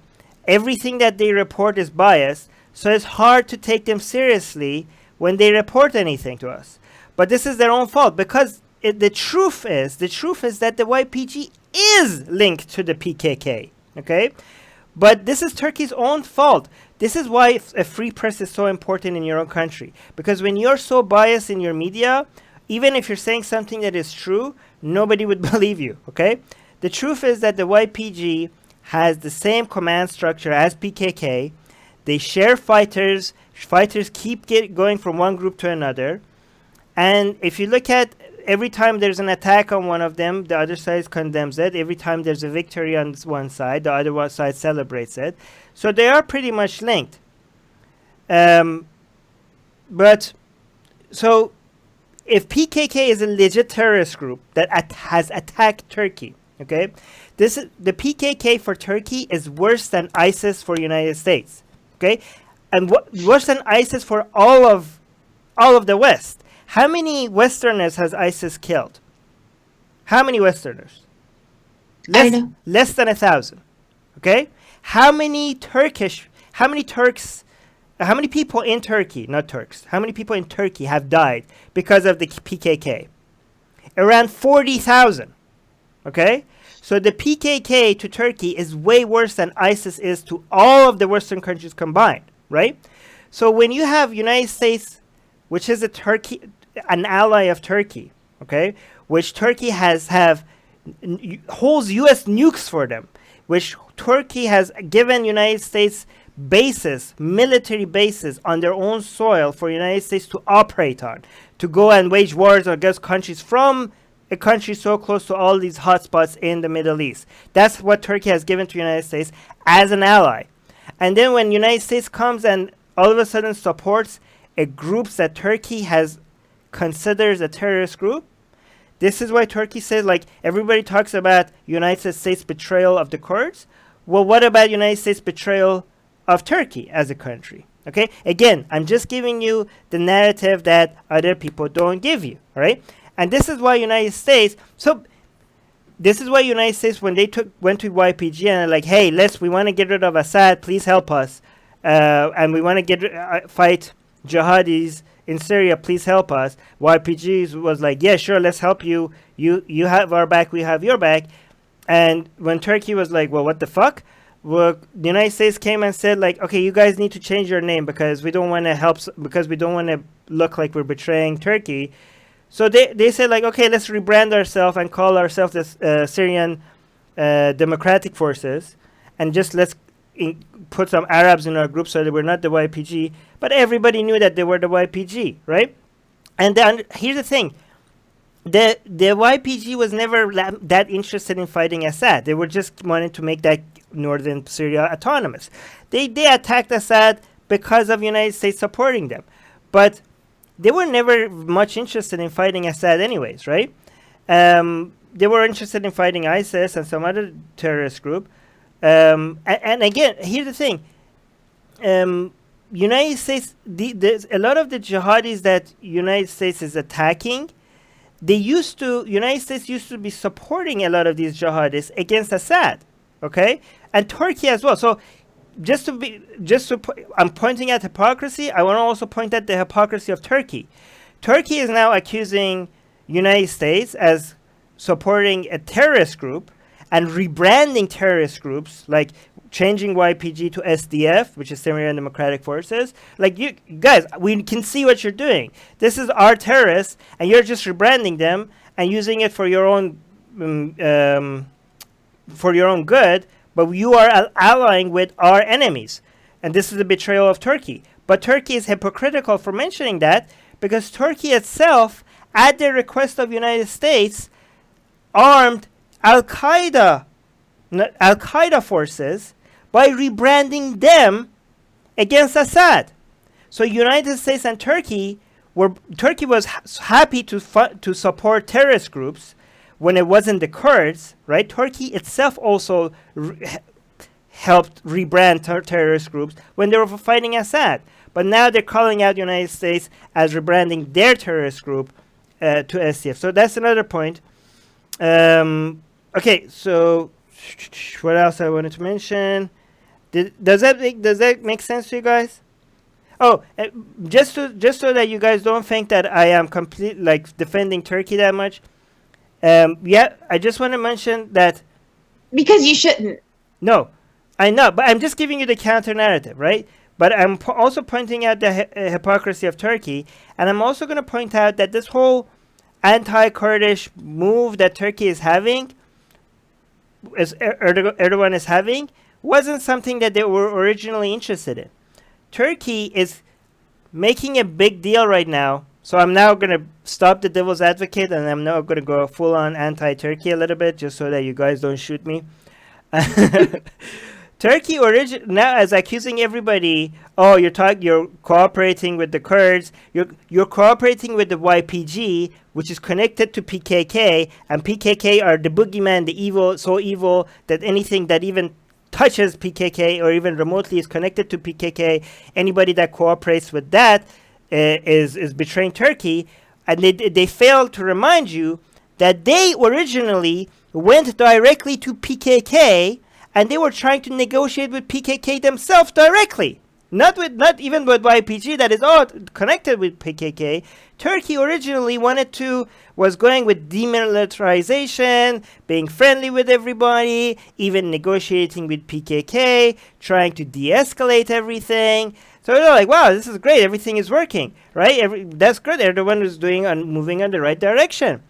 S1: Everything that they report is biased, so it's hard to take them seriously when they report anything to us. But this is their own fault, because the truth is that the YPG is linked to the PKK, okay? But this is Turkey's own fault. This is why a free press is so important in your own country. Because when you're so biased in your media, even if you're saying something that is true, nobody would believe you, okay? The truth is that the YPG has the same command structure as PKK. They share fighters. Fighters keep going from one group to another. And if you look at every time there's an attack on one of them, the other side condemns it. Every time there's a victory on one side, the other side celebrates it. So they are pretty much linked. But so if PKK is a legit terrorist group that has attacked Turkey, okay, the PKK for Turkey is worse than ISIS for United States, okay, and worse than ISIS for all of the West. How many Westerners has ISIS killed? How many Westerners? Less than 1,000. Okay? How many people in Turkey, not Turks, how many people in Turkey have died because of the PKK? Around 40,000. Okay? So the PKK to Turkey is way worse than ISIS is to all of the Western countries combined, right? So when you have United States, which is an ally of Turkey, okay, which Turkey holds U.S. nukes for them, which Turkey has given United States military bases on their own soil for United States to operate on, to go and wage wars against countries from a country so close to all these hotspots in the Middle East. That's what Turkey has given to United States as an ally. And then when United States comes and all of a sudden supports a group that Turkey considers a terrorist group, this is why Turkey says, like, everybody talks about United States betrayal of the Kurds. Well, what about United States betrayal of Turkey as a country? Okay, again, I'm just giving you the narrative that other people don't give you, all right? And this is why United States, when they went to YPG and they're like, hey, we want to get rid of Assad, please help us. And we want to fight jihadis in Syria, please help us. YPG was like, yeah, sure, let's help you. You have our back, we have your back. And when Turkey was like, well, what the fuck? Well, the United States came and said, like, okay, you guys need to change your name because we don't want to because we don't want to look like we're betraying Turkey. So they said, like, okay, let's rebrand ourselves and call ourselves the Syrian Democratic Forces, and just let's put some Arabs in our group so that we're not the YPG. But everybody knew that they were the YPG, right? And then here's the thing. The YPG was never that interested in fighting Assad. They were just wanting to make that northern Syria autonomous. They attacked Assad because of United States supporting them. But they were never much interested in fighting Assad anyways, right? They were interested in fighting ISIS and some other terrorist group. And again, here's the thing. United States, there's a lot of the jihadis that United States is attacking, United States used to be supporting a lot of these jihadis against Assad, okay? And Turkey as well. So I'm pointing at hypocrisy. I want to also point at the hypocrisy of Turkey. Turkey is now accusing United States as supporting a terrorist group and rebranding terrorist groups, like changing YPG to SDF, which is Syrian Democratic Forces. Like, you guys, we can see what you're doing. This is our terrorists, and you're just rebranding them and using it for your own good. But you are allying with our enemies, and this is a betrayal of Turkey. But Turkey is hypocritical for mentioning that because Turkey itself, at the request of United States, armed Al-Qaeda forces by rebranding them against Assad. So United States and Turkey was happy to support terrorist groups when it wasn't the Kurds, right? Turkey itself also helped rebrand terrorist groups when they were fighting Assad. But now they're calling out United States as rebranding their terrorist group to SDF. So that's another point. Okay, so what else I wanted to mention? Does that make sense to you guys? Oh, just so that you guys don't think that I am defending Turkey that much. Yeah, I just want to mention that
S2: because you shouldn't.
S1: No, I know, but I'm just giving you the counter narrative, right? But I'm also pointing out the hypocrisy of Turkey, and I'm also going to point out that this whole anti-Kurdish move that Turkey is having, Erdogan is having, wasn't something that they were originally interested in. Turkey is making a big deal right now. So I'm now going to stop the devil's advocate, and I'm now going to go full-on anti-Turkey a little bit, just so that you guys don't shoot me. Turkey now is accusing everybody, oh, you're cooperating with the Kurds, you're cooperating with the YPG, which is connected to PKK, and PKK are the boogeyman, the evil, so evil that anything that even touches PKK or even remotely is connected to PKK, anybody that cooperates with that is betraying Turkey. And they failed to remind you that they originally went directly to PKK, and they were trying to negotiate with PKK themselves directly, not even with YPG that is all connected with PKK. Turkey originally was going with demilitarization, being friendly with everybody, even negotiating with PKK, trying to de-escalate everything. So they're like, wow, this is great. Everything is working, right? That's good. Erdogan is moving in the right direction.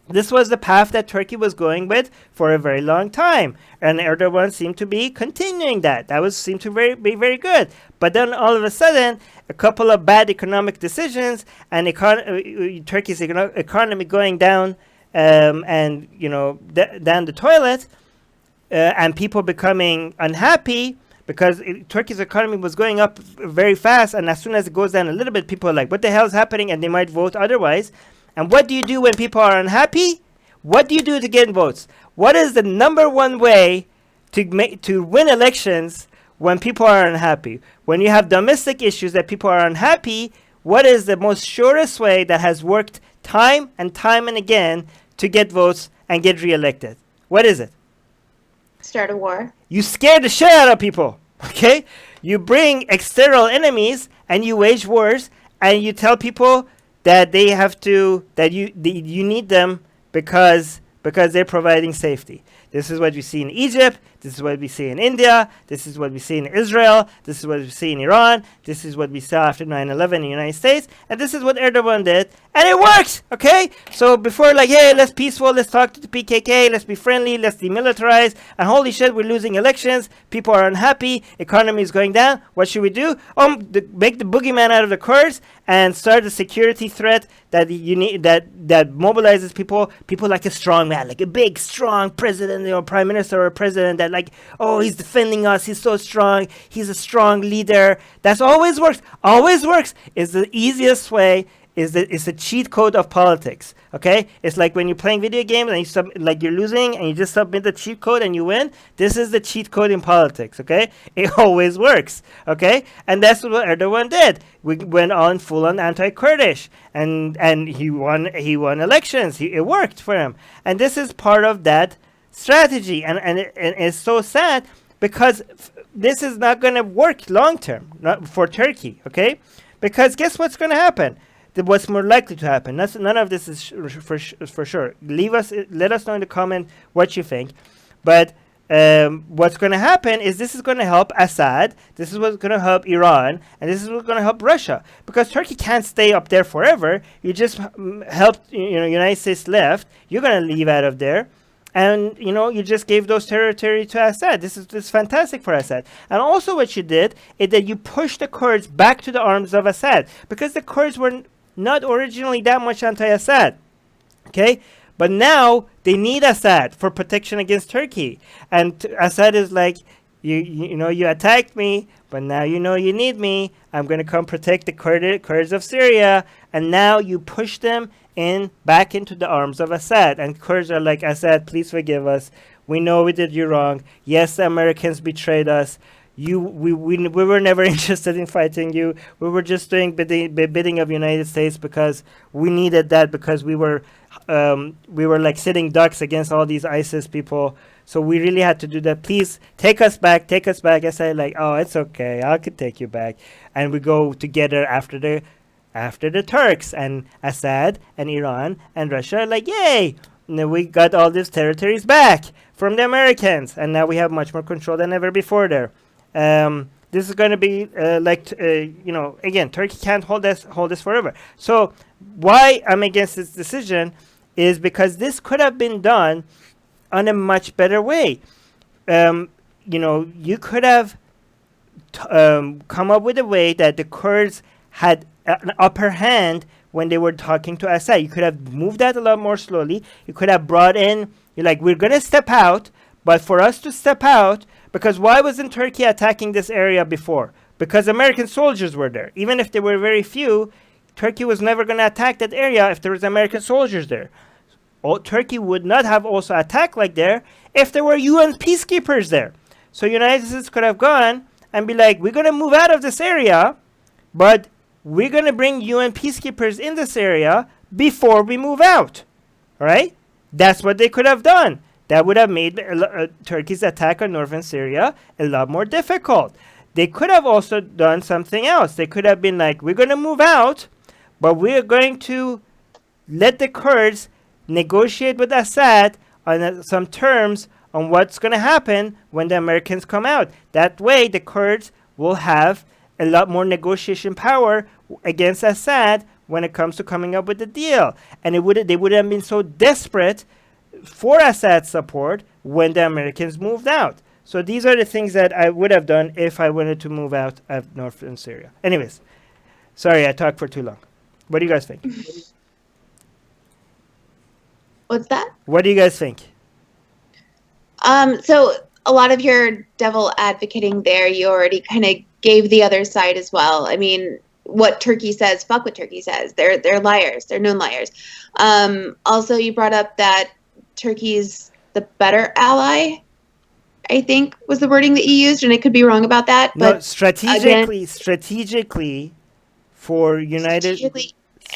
S1: This was the path that Turkey was going with for a very long time, and Erdogan seemed to be continuing that. Seemed to be very good. But then all of a sudden, a couple of bad economic decisions, and Turkey's economy going down, and down the toilet, and people becoming unhappy because Turkey's economy was going up very fast, and as soon as it goes down a little bit, people are like, "What the hell is happening?" and they might vote otherwise. And what do you do when people are unhappy? What do you do to get votes? What is the number one way to win elections when people are unhappy? When you have domestic issues that people are unhappy, what is the most surest way that has worked time and again to get votes and get reelected? What is it?
S2: Start a war.
S1: You scare the shit out of people, okay? You bring external enemies and you wage wars and you tell people that you need them because they're providing safety. This is what we see in Egypt. This is what we see in India. This is what we see in Israel. This is what we see in Iran. This is what we saw after 9/11 in the United States. And this is what Erdogan did. And it worked, okay? So before, like, hey, let's peaceful, let's talk to the PKK, let's be friendly, let's demilitarize. And holy shit, we're losing elections. People are unhappy. Economy is going down. What should we do? Make the boogeyman out of the Kurds and start a security threat that you need, that mobilizes people like a strong man, like a big, strong president or prime minister or president that, like, oh, he's defending us, he's so strong, he's a strong leader. That's always works. Always works. Is the easiest way. It's a cheat code of politics. Okay, it's like when you're playing video games and you're losing and you just submit the cheat code and you win. This is the cheat code in politics. Okay, it always works. Okay, and that's what Erdogan did. We went on full on anti-Kurdish, and he won elections. It worked for him, and this is part of that strategy. And it's so sad because this is not going to work long term, not for Turkey. Okay, because guess what's going to happen? What's more likely to happen? None of this is for sure. Let us know in the comment what you think. But what's going to happen is this is going to help Assad. This is what's going to help Iran, and this is what's going to help Russia. Because Turkey can't stay up there forever. You just helped, United States left. You're going to leave out of there. And, you just gave those territory to Assad. This is fantastic for Assad. And also what you did is that you pushed the Kurds back to the arms of Assad. Because the Kurds were not originally that much anti-Assad. Okay? But now they need Assad for protection against Turkey. And Assad is like, you attacked me, but now you need me. I'm going to come protect the Kurds of Syria. And now you push them back into the arms of Assad. And Kurds are like, Assad, please forgive us. We know we did you wrong. Yes, the Americans betrayed us. We were never interested in fighting you. We were just doing bidding of United States because we needed that, because we were like sitting ducks against all these ISIS people. So we really had to do that. Please take us back. I said, like, oh, it's okay. I could take you back. And we go together after the Turks, and Assad and Iran and Russia are like, yay! And we got all these territories back from the Americans, and now we have much more control than ever before there. This is going to be again, Turkey can't hold this forever. So why I'm against this decision is because this could have been done on a much better way. You could have come up with a way that the Kurds had an upper hand when they were talking to Assad. You could have moved that a lot more slowly. You could have brought in, we're going to step out, but for us to step out, because why wasn't Turkey attacking this area before? Because American soldiers were there. Even if there were very few, Turkey was never going to attack that area if there was American soldiers there. Turkey would not have also attacked like there if there were UN peacekeepers there. So United States could have gone and be like, we're going to move out of this area, but we're going to bring UN peacekeepers in this area before we move out. All right? That's what they could have done. That would have made Turkey's attack on northern Syria a lot more difficult. they could have also done something else. They could have been like, we're going to move out, but we're going to let the Kurds negotiate with Assad on some terms on what's going to happen when the Americans come out. That way, the Kurds will have a lot more negotiation power against Assad when it comes to coming up with a deal. And they would have been so desperate for Assad's support when the Americans moved out. So these are the things that I would have done if I wanted to move out of northern Syria. Anyways, sorry, I talked for too long. What do you guys think?
S2: What's that?
S1: What do you guys think?
S2: So a lot of your devil advocating there, you already kind of gave the other side as well. I mean, what Turkey says, fuck what Turkey says. They're liars. They're known liars. Also, you brought up that Turkey's the better ally, I think was the wording that you used, and I could be wrong about that.
S1: No,
S2: but
S1: strategically for United...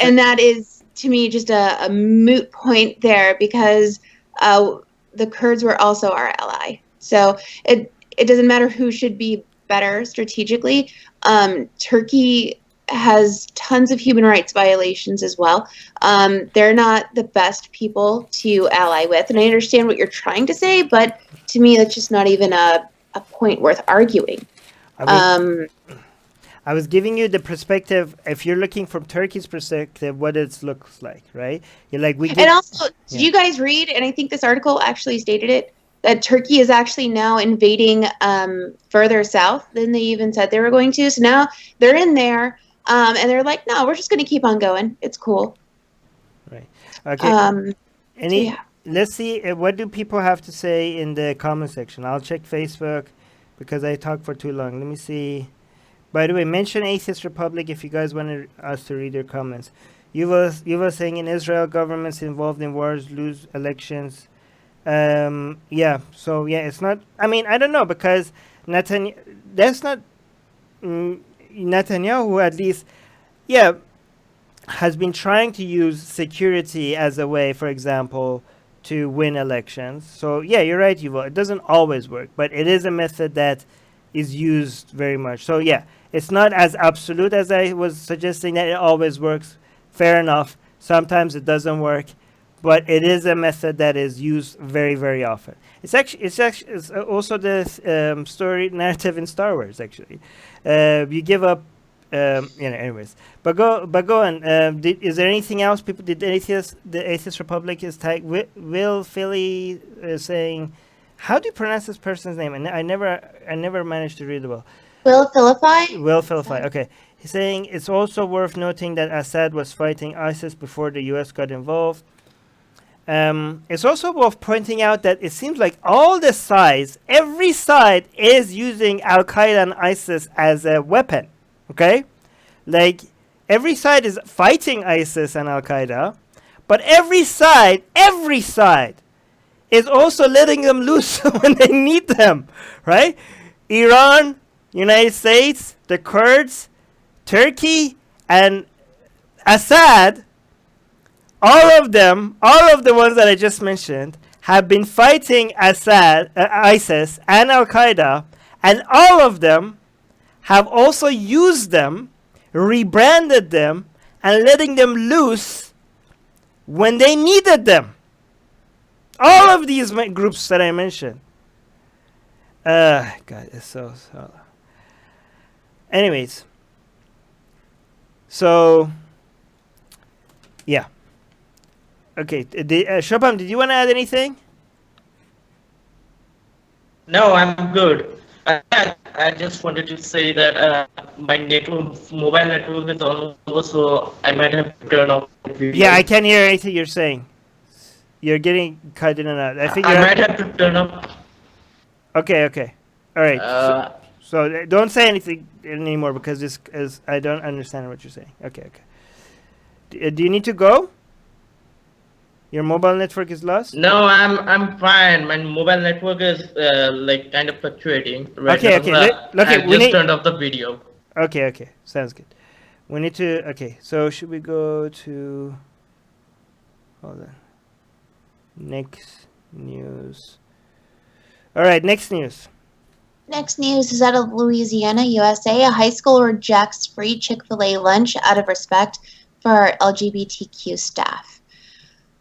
S2: and that is, to me, just a moot point there, because the Kurds were also our ally. So it doesn't matter who should be better strategically. Turkey has tons of human rights violations as well. They're not the best people to ally with. And I understand what you're trying to say, but to me, that's just not even a point worth arguing.
S1: I was giving you the perspective, if you're looking from Turkey's perspective, what it looks like, right? You're like,
S2: and also, did you guys read, and I think this article actually stated it, that Turkey is actually now invading further south than they even said they were going to. So now they're in there, and they're like, no, we're just going to keep on going. It's cool.
S1: Right. Okay.
S2: Yeah.
S1: Let's see, what do people have to say in the comment section? I'll check Facebook because I talked for too long. Let me see. By the way, mention Atheist Republic if you guys want us to read your comments. You were saying in Israel, governments involved in wars lose elections. Yeah, so yeah, it's not, I mean, I don't know, because that's not Netanyahu, at least, yeah, has been trying to use security as a way, for example, to win elections. So yeah, you're right, Yuval. It doesn't always work, but it is a method that is used very much. So yeah, it's not as absolute as I was suggesting that it always works. Fair enough. Sometimes it doesn't work, but it is a method that is used very, very often. It's also the story narrative in Star Wars. Actually, you give up. Anyways, but go on. Is there anything else? People did the Atheist Republic is Will Philly saying, how do you pronounce this person's name? And I never managed to read it well.
S2: Will Philippi?
S1: Will Philippi. Okay. He's saying it's also worth noting that Assad was fighting ISIS before the U.S. got involved. It's also worth pointing out that it seems like all the sides, every side is using Al Qaeda and ISIS as a weapon. Okay? Like, every side is fighting ISIS and Al Qaeda, but every side is also letting them loose when they need them, right? Iran, United States, the Kurds, Turkey, and Assad, all of the ones that I just mentioned, have been fighting ISIS and Al Qaeda, and all of them have also used them, rebranded them, and letting them loose when they needed them. All of these groups that I mentioned. God, it's so. Anyways. So, yeah. Okay, Shobham, did you want to add anything?
S3: No, I'm good. I just wanted to say that my mobile network is all over, so I might have to turn off the video.
S1: Yeah, I can't hear anything you're saying. You're getting cut in and out. I
S3: might have to turn off.
S1: Okay. All right. So don't say anything anymore because I don't understand what you're saying. Okay. Do you need to go? Your mobile network is lost?
S3: No, I'm fine. My mobile network is like kind of fluctuating right now.
S1: Okay.
S3: I just turned off the video.
S1: Okay. Sounds good. We need to. Okay. So should we go to? Hold on. Next news. All right. Next news.
S2: Next news is out of Louisiana, USA. A high school rejects free Chick-fil-A lunch out of respect for our LGBTQ staff.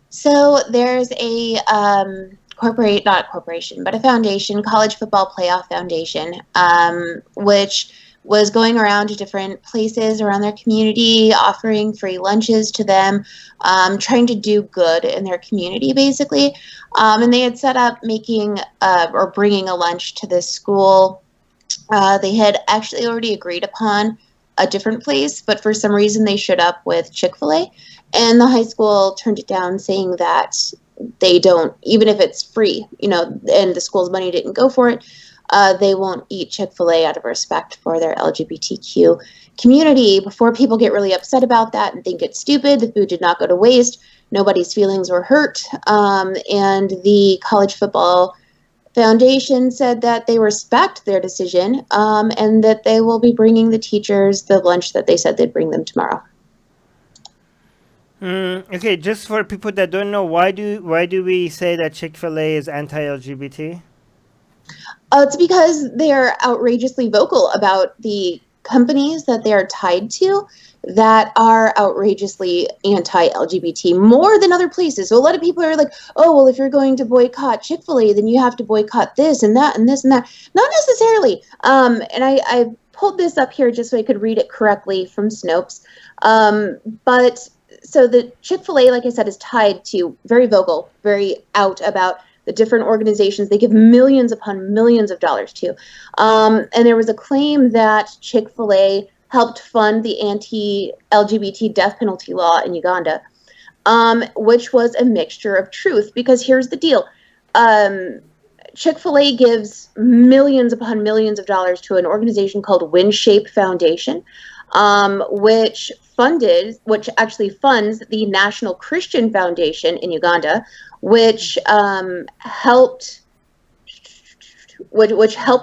S2: So there's a not a corporation, but a foundation, College Football Playoff Foundation, which was going around to different places around their community, offering free lunches to them, trying to do good in their community, basically. And they had set up making or bringing a lunch to this school. They had actually already agreed upon a different place, but for some reason they showed up with Chick-fil-A, and the high school turned it down, saying that they don't, even if it's free, and the school's money didn't go for it, they won't eat Chick-fil-A out of respect for their LGBTQ community. Before people get really upset about that and think it's stupid, the food did not go to waste. Nobody's feelings were hurt. And the College Football Foundation said that they respect their decision, and that they will be bringing the teachers the lunch that they said they'd bring them tomorrow.
S1: Okay, just for people that don't know, why do we say that Chick-fil-A is anti-LGBT?
S2: It's because they are outrageously vocal about the companies that they are tied to that are outrageously anti-LGBT, more than other places. So a lot of people are like, oh, well, if you're going to boycott Chick-fil-A, then you have to boycott this and that and this and that. Not necessarily. And I pulled this up here just so I could read it correctly from Snopes. But so the Chick-fil-A, like I said, is tied to, very vocal, very out about the different organizations they give millions upon millions of dollars to. And there was a claim that Chick-fil-A helped fund the anti-LGBT death penalty law in Uganda, which was a mixture of truth. Because here's the deal. Chick-fil-A gives millions upon millions of dollars to an organization called WinShape Foundation, which actually funds the National Christian Foundation in Uganda, which helped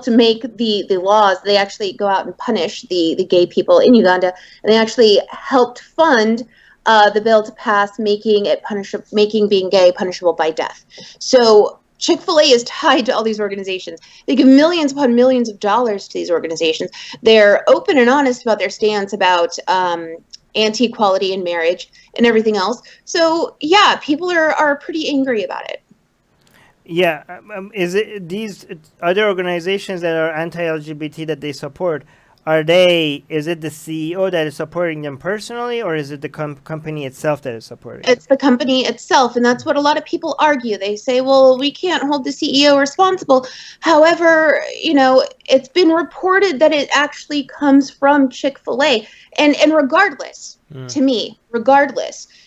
S2: make the laws. They actually go out and punish the gay people in Uganda, and they actually helped fund the bill to pass making being gay punishable by death. So Chick-fil-A is tied to all these organizations. They give millions upon millions of dollars to these organizations. They're open and honest about their stance about anti-equality in marriage and everything else. So yeah, people are pretty angry about it.
S1: Yeah, is it these other organizations that are anti-LGBT that they support? Is it the CEO that is supporting them personally, or is it the company itself that is supporting?
S2: It's the company itself, and that's what a lot of people argue. They say, well, we can't hold the CEO responsible. However, it's been reported that it actually comes from Chick-fil-A. And regardless, to me,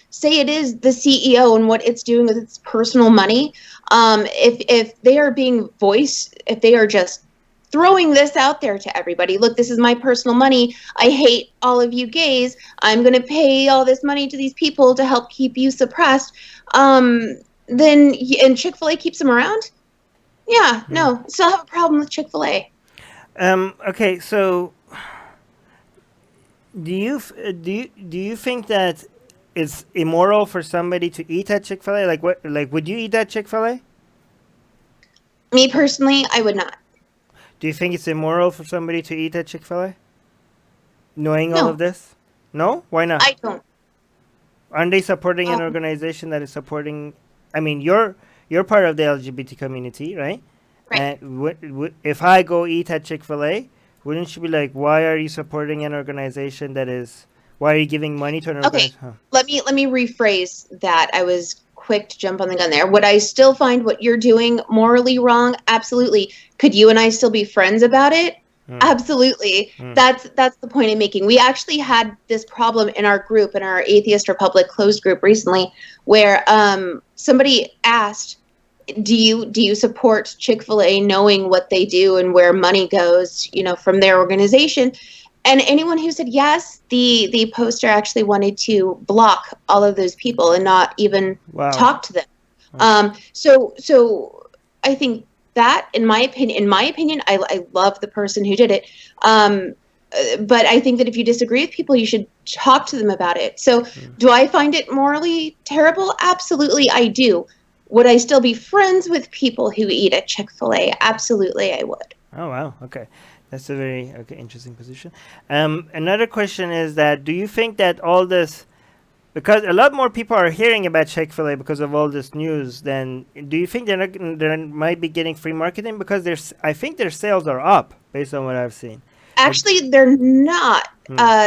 S2: say it is the CEO and what it's doing with its personal money, if they are being voiced, if they are just throwing this out there to everybody, look, this is my personal money, I hate all of you gays, I'm going to pay all this money to these people to help keep you suppressed, and Chick-fil-A keeps them around? Yeah, no, still have a problem with Chick-fil-A.
S1: Okay, so do you think that it's immoral for somebody to eat at Chick-fil-A? Like would you eat at Chick-fil-A?
S2: Me personally, I would not.
S1: Do you think it's immoral for somebody to eat at Chick-fil-A? Knowing all of this? No? Why not?
S2: I don't.
S1: Aren't they supporting an organization that is supporting... I mean, you're part of the LGBT community, right?
S2: Right.
S1: And if I go eat at Chick-fil-A, wouldn't you be like, why are you supporting an organization that is... Why are you giving money to an organization?
S2: Okay, let me rephrase that. I was quick to jump on the gun there. Would I still find what you're doing morally wrong? Absolutely. Could you and I still be friends about it? Absolutely. That's the point I'm making. We actually had this problem in our group, in our Atheist Republic closed group recently, where somebody asked, do you support Chick-fil-A, knowing what they do and where money goes, from their organization? And anyone who said yes, the poster actually wanted to block all of those people and not even talk to them. So I think that, in my opinion, I love the person who did it. But I think that if you disagree with people, you should talk to them about it. So do I find it morally terrible? Absolutely, I do. Would I still be friends with people who eat at Chick-fil-A? Absolutely, I would.
S1: Oh wow. Okay, that's a very interesting position. Another question is that do you think that all this, because a lot more people are hearing about Chick-fil-A because of all this news, then do you think they might be getting free marketing because I think their sales are up based on what I've seen.
S2: Actually, they're not.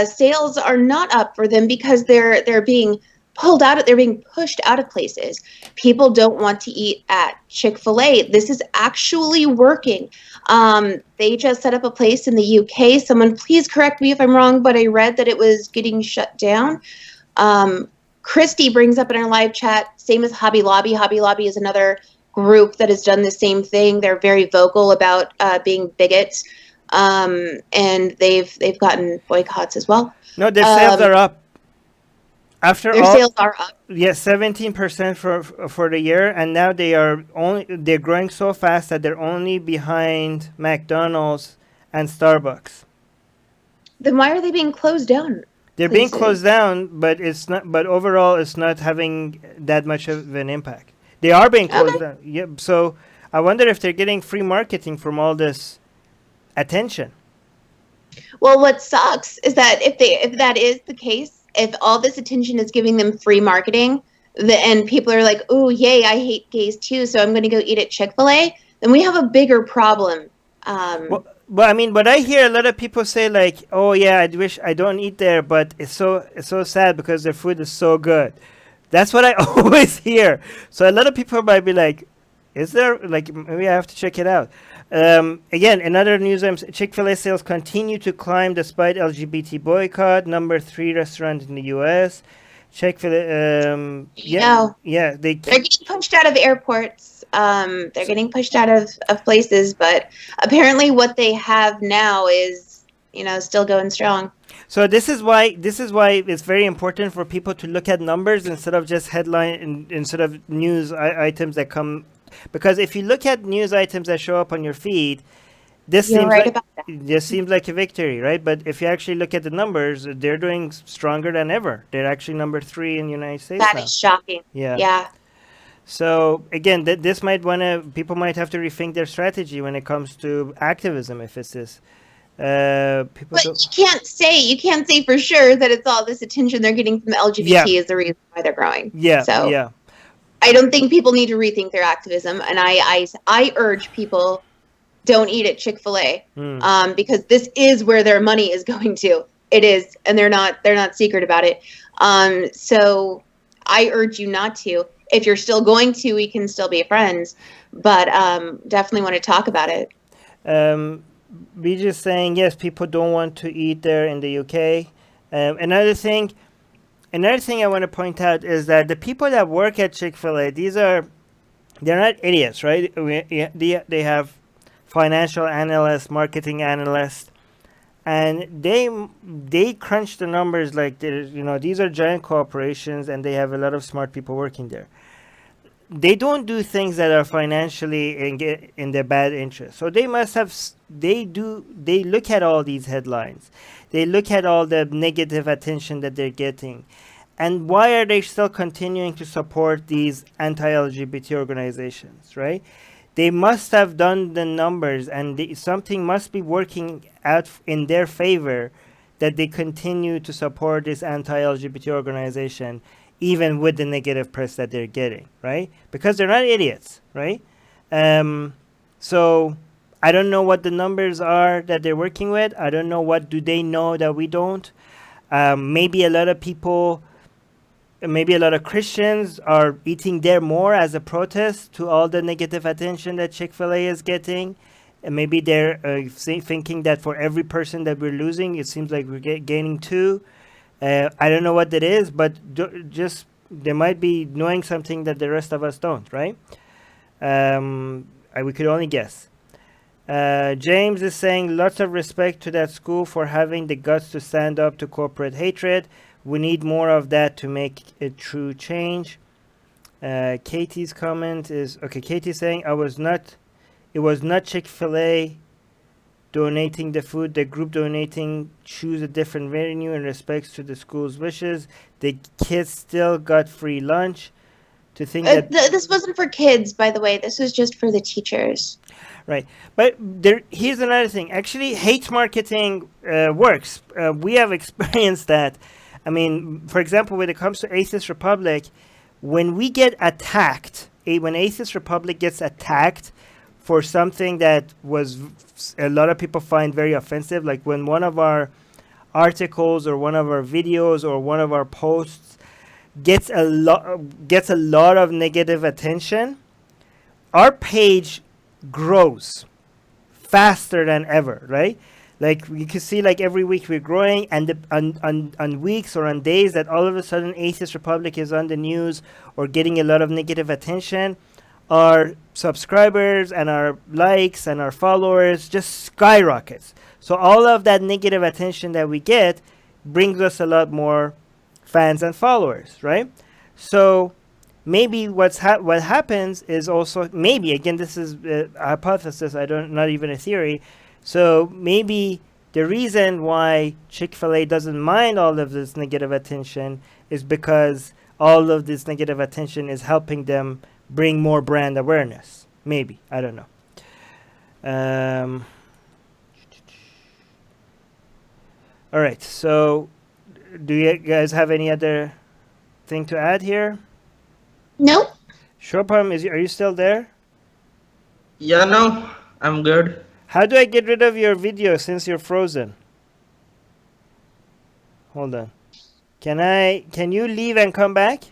S2: Sales are not up for them because they're being pulled out. They're being pushed out of places. People don't want to eat at Chick-fil-A. This is actually working. They just set up a place in the UK. Someone please correct me if I'm wrong, but I read that it was getting shut down. Christy brings up in our live chat, same as Hobby Lobby. Hobby Lobby is another group that has done the same thing. They're very vocal about being bigots. And they've gotten boycotts as well.
S1: No, their sales are up. After
S2: their sales are up.
S1: Yes, 17% for the year, and now they're growing so fast that they're only behind McDonald's and Starbucks.
S2: Then why are they being closed down?
S1: They're being closed down, but it's not. But overall, it's not having that much of an impact. They are being closed down. Yeah. So I wonder if they're getting free marketing from all this attention.
S2: Well, what sucks is that if that is the case, if all this attention is giving them free marketing, and people are like, "Oh, yay, I hate gays too, so I'm going to go eat at Chick-fil-A," then we have a bigger problem.
S1: Well, I mean, but I hear a lot of people say like, "Oh yeah, I wish I don't eat there, but it's so sad because their food is so good." That's what I always hear. So a lot of people might be like, "Is there like maybe I have to check it out?" Again, another news item: Chick-fil-A sales continue to climb despite LGBT boycott. Number 3 restaurant in the U.S. Chick-fil-A. They're getting
S2: pushed out of airports. They're getting pushed out of places, but apparently what they have now is, still going strong.
S1: So this is why it's very important for people to look at numbers instead of just instead of news items that come. Because if you look at news items that show up on your feed, this seems like a victory, right? But if you actually look at the numbers, they're doing stronger than ever. They're actually number 3 in the United States now.
S2: That is shocking. Yeah.
S1: So again, people might have to rethink their strategy when it comes to activism if it's this.
S2: But you can't say for sure that it's all this attention they're getting from LGBT is the reason why they're growing. So I don't think people need to rethink their activism, and I urge people, don't eat at Chick-fil-A, because this is where their money is going to. It is, and they're not secret about it. So I urge you not to. If you're still going to, we can still be friends, but definitely want to talk about it.
S1: We just saying yes, people don't want to eat there in the UK. Another thing I want to point out is that the people that work at Chick-fil-A, they're not idiots, right? They have financial analysts, marketing analysts, and they crunch the numbers like these are giant corporations and they have a lot of smart people working there. They don't do things that are financially in their bad interest. So they look at all these headlines. They look at all the negative attention that they're getting. And why are they still continuing to support these anti-LGBT organizations, right? They must have done the numbers and something must be working out in their favor that they continue to support this anti-LGBT organization even with the negative press that they're getting, right? Because they're not idiots, right? So I don't know what the numbers are that they're working with. I don't know what do they know that we don't. Maybe a lot of Christians are eating there more as a protest to all the negative attention that Chick-fil-A is getting. And maybe they're thinking that for every person that we're losing, it seems like we're gaining 2. I don't know what that is, but just they might be knowing something that the rest of us don't, right? We could only guess. James is saying, lots of respect to that school for having the guts to stand up to corporate hatred. We need more of that to make a true change. Katie's comment is, Katie's saying, it was not Chick-fil-A donating the food, the group donating choose a different venue in respects to the school's wishes. The kids still got free lunch. to think that
S2: this wasn't for kids, by the way. This was just for the teachers.
S1: right. But here's another thing. Actually, hate marketing works. We have experienced that. I mean, for example, when it comes to Atheist Republic, when we get attacked, when Atheist Republic gets attacked for something that was a lot of people find very offensive, like when one of our articles or one of our videos or one of our posts gets a lot of negative attention, our page grows faster than ever, right? Like you can see, like every week we're growing, and on weeks or on days that all of a sudden Atheist Republic is on the news or getting a lot of negative attention, our subscribers and our likes and our followers just skyrockets. So all of that negative attention that we get brings us a lot more fans and followers, right? So maybe what happens is also, maybe again, this is a hypothesis, not even a theory. So maybe the reason why Chick-fil-A doesn't mind all of this negative attention is because all of this negative attention is helping them bring more brand awareness. Maybe, I don't know. All right, so do you guys have any other thing to add here?
S2: Nope.
S1: Shobham, are you still there?
S3: Yeah, no, I'm good.
S1: How do I get rid of your video since you're frozen? Hold on. Can you leave and come back?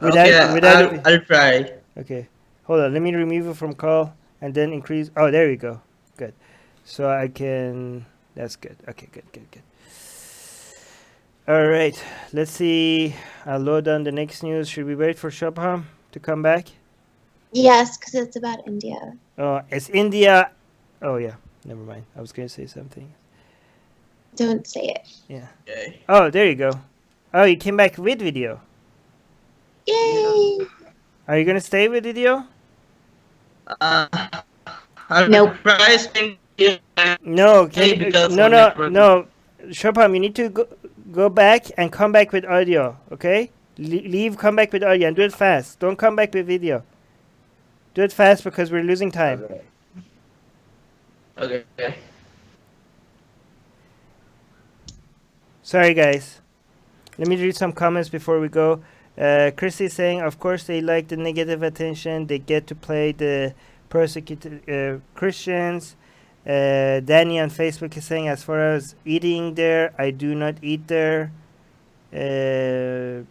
S3: I'll try.
S1: Okay. Hold on. Let me remove you from call and then increase. Oh, there we go. Good. So I can. That's good. Okay, good. All right. Let's see. I'll load on the next news. Should we wait for Shobham to come back?
S2: Yes, because it's about India.
S1: Oh, it's India. Oh, yeah. Never mind. I was going to say something.
S2: Don't say it.
S1: Yeah.
S3: Okay.
S1: Oh, there you go. Oh, you came back with video.
S2: Yay!
S1: Are you going to stay with video?
S2: Nope.
S1: No, no. Shobham, you need to go back and come back with audio, okay? Leave, come back with audio, and do it fast. Don't come back with video. Do it fast because we're losing time.
S3: Okay.
S1: Sorry, guys. Let me read some comments before we go. Christy is saying, of course they like the negative attention. They get to play the persecuted Christians. Danny on Facebook is saying, as far as eating there, I do not eat there. Where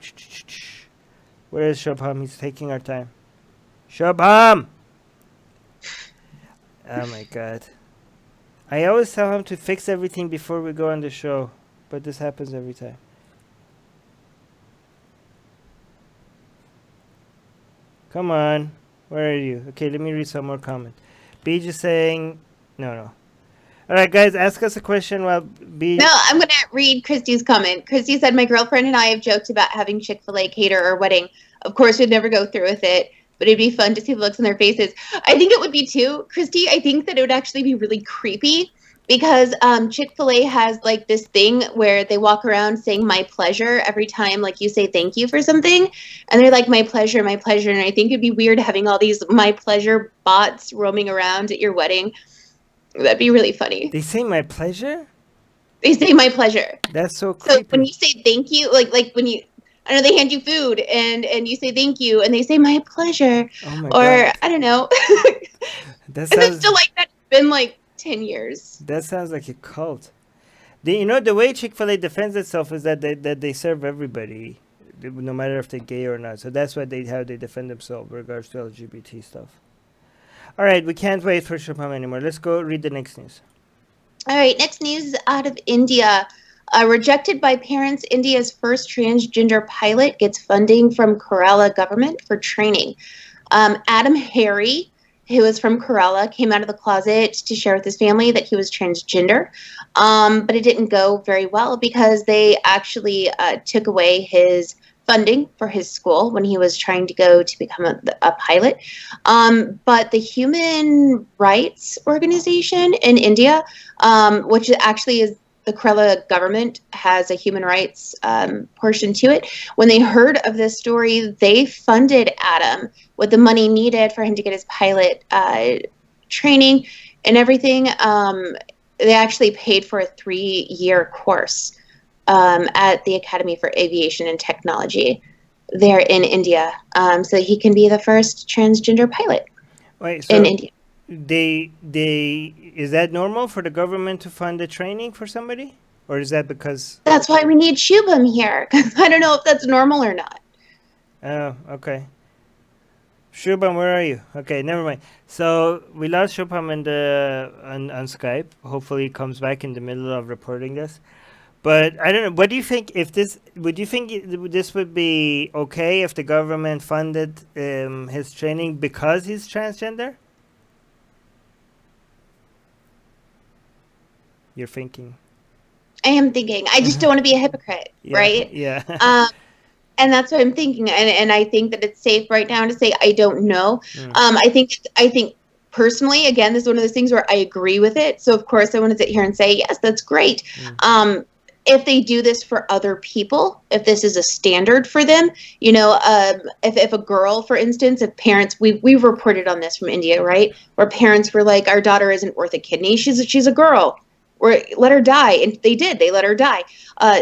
S1: is Shobham? He's taking our time. Shobham! Oh my god. I always tell him to fix everything before we go on the show, but this happens every time. Come on. Where are you? Okay, let me read some more comments. Beej is saying, no. All right, guys, ask us a question while Beej...
S2: No, I'm going to read Christy's comment. Christy said, my girlfriend and I have joked about having Chick-fil-A cater our wedding. Of course, we'd never go through with it, but it'd be fun to see the looks on their faces. I think it would be too, Christy. I think that it would actually be really creepy because Chick-fil-A has like this thing where they walk around saying my pleasure every time like you say thank you for something, and they're like my pleasure, and I think it'd be weird having all these my pleasure bots roaming around at your wedding. That'd be really funny.
S1: They say my pleasure?
S2: They say my pleasure.
S1: That's so creepy. So
S2: when you say thank you, like when you, I know they hand you food and you say thank you and they say my pleasure.
S1: Oh my
S2: or
S1: God.
S2: I don't know.
S1: That
S2: and it's still like that. It's been like 10 years.
S1: That sounds like a cult. The way Chick-fil-A defends itself is that they serve everybody, no matter if they're gay or not. So that's how they defend themselves in regards to LGBT stuff. All right, we can't wait for Shubham anymore. Let's go read the next news.
S2: All right, next news is out of India. Rejected by parents, India's first transgender pilot gets funding from Kerala government for training. Adam Harry, who is from Kerala, came out of the closet to share with his family that he was transgender. But it didn't go very well because they actually took away his funding for his school when he was trying to go to become a pilot. But the Human Rights Organization in India, which actually is the Kerala government has a human rights portion to it. When they heard of this story, they funded Adam with the money needed for him to get his pilot training and everything. They actually paid for a 3-year course at the Academy for Aviation and Technology there in India, so he can be the first transgender pilot in India.
S1: Is that normal for the government to fund the training for somebody, or is that because
S2: that's why we need Shubham here? Because I don't know if that's normal or not.
S1: Oh, okay. Shubham, where are you? Okay, never mind. So we lost Shubham on Skype. Hopefully, he comes back in the middle of reporting this. But I don't know. What do you think? Would you think this would be okay if the government funded his training because he's transgender? You're thinking.
S2: I am thinking. I just don't want to be a hypocrite, right?
S1: Yeah.
S2: And that's what I'm thinking. And I think that it's safe right now to say I don't know. I think personally, again, this is one of those things where I agree with it. So of course I want to sit here and say, yes, that's great. If they do this for other people, if this is a standard for them, if a girl, for instance, if parents, we've reported on this from India, right? Where parents were like, our daughter isn't worth a kidney. She's a girl. Or let her die. And they did. They let her die.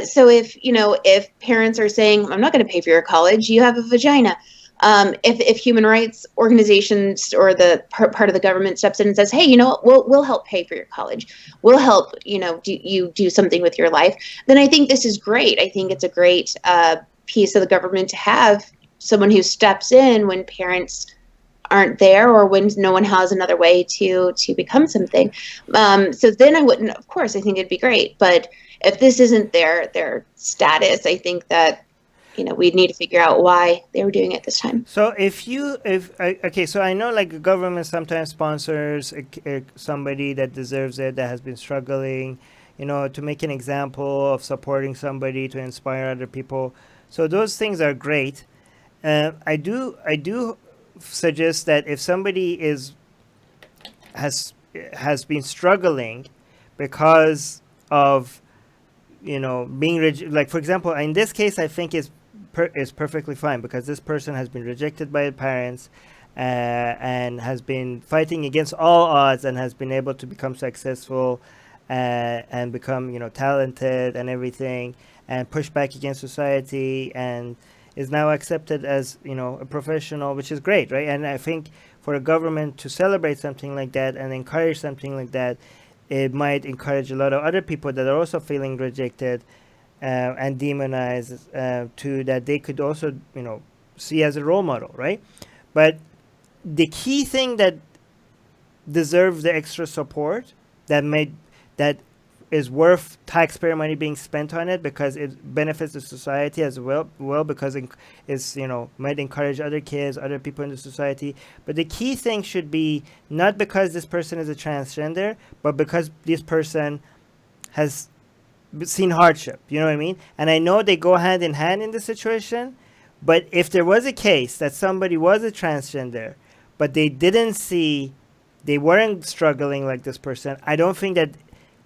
S2: So if parents are saying, I'm not going to pay for your college, you have a vagina. If human rights organizations or the part of the government steps in and says, hey, we'll help pay for your college. We'll help, do something with your life. Then I think this is great. I think it's a great piece of the government to have someone who steps in when parents aren't there or when no one has another way to become something. So then I wouldn't, of course, I think it'd be great. But if this isn't their status, I think that, we'd need to figure out why they were doing it this time.
S1: So so I know like the government sometimes sponsors somebody that deserves it, that has been struggling, to make an example of supporting somebody, to inspire other people. So those things are great. I do suggest that if somebody has been struggling because of being like, for example, in this case, I think is perfectly fine because this person has been rejected by the parents and has been fighting against all odds and has been able to become successful and become talented and everything and push back against society and is now accepted as a professional, which is great, right? And I think for a government to celebrate something like that and encourage something like that, it might encourage a lot of other people that are also feeling rejected and demonized to that they could also see as a role model, right? But the key thing that deserves the extra support that is worth taxpayer money being spent on it because it benefits the society as well because it's might encourage other kids, other people in the society. But the key thing should be not because this person is a transgender, but because this person has seen hardship. You know what I mean? And I know they go hand in hand in this situation, but if there was a case that somebody was a transgender, but they weren't struggling like this person, I don't think that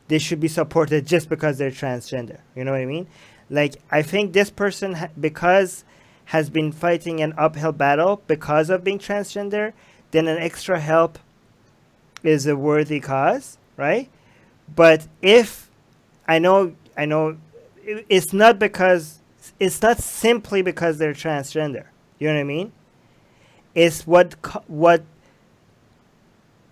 S1: they should be supported just because they're transgender. You know what I mean? Like, I think this person, because has been fighting an uphill battle because of being transgender, then an extra help is a worthy cause, right? But if, I know, it's not simply because they're transgender. You know what I mean? It's what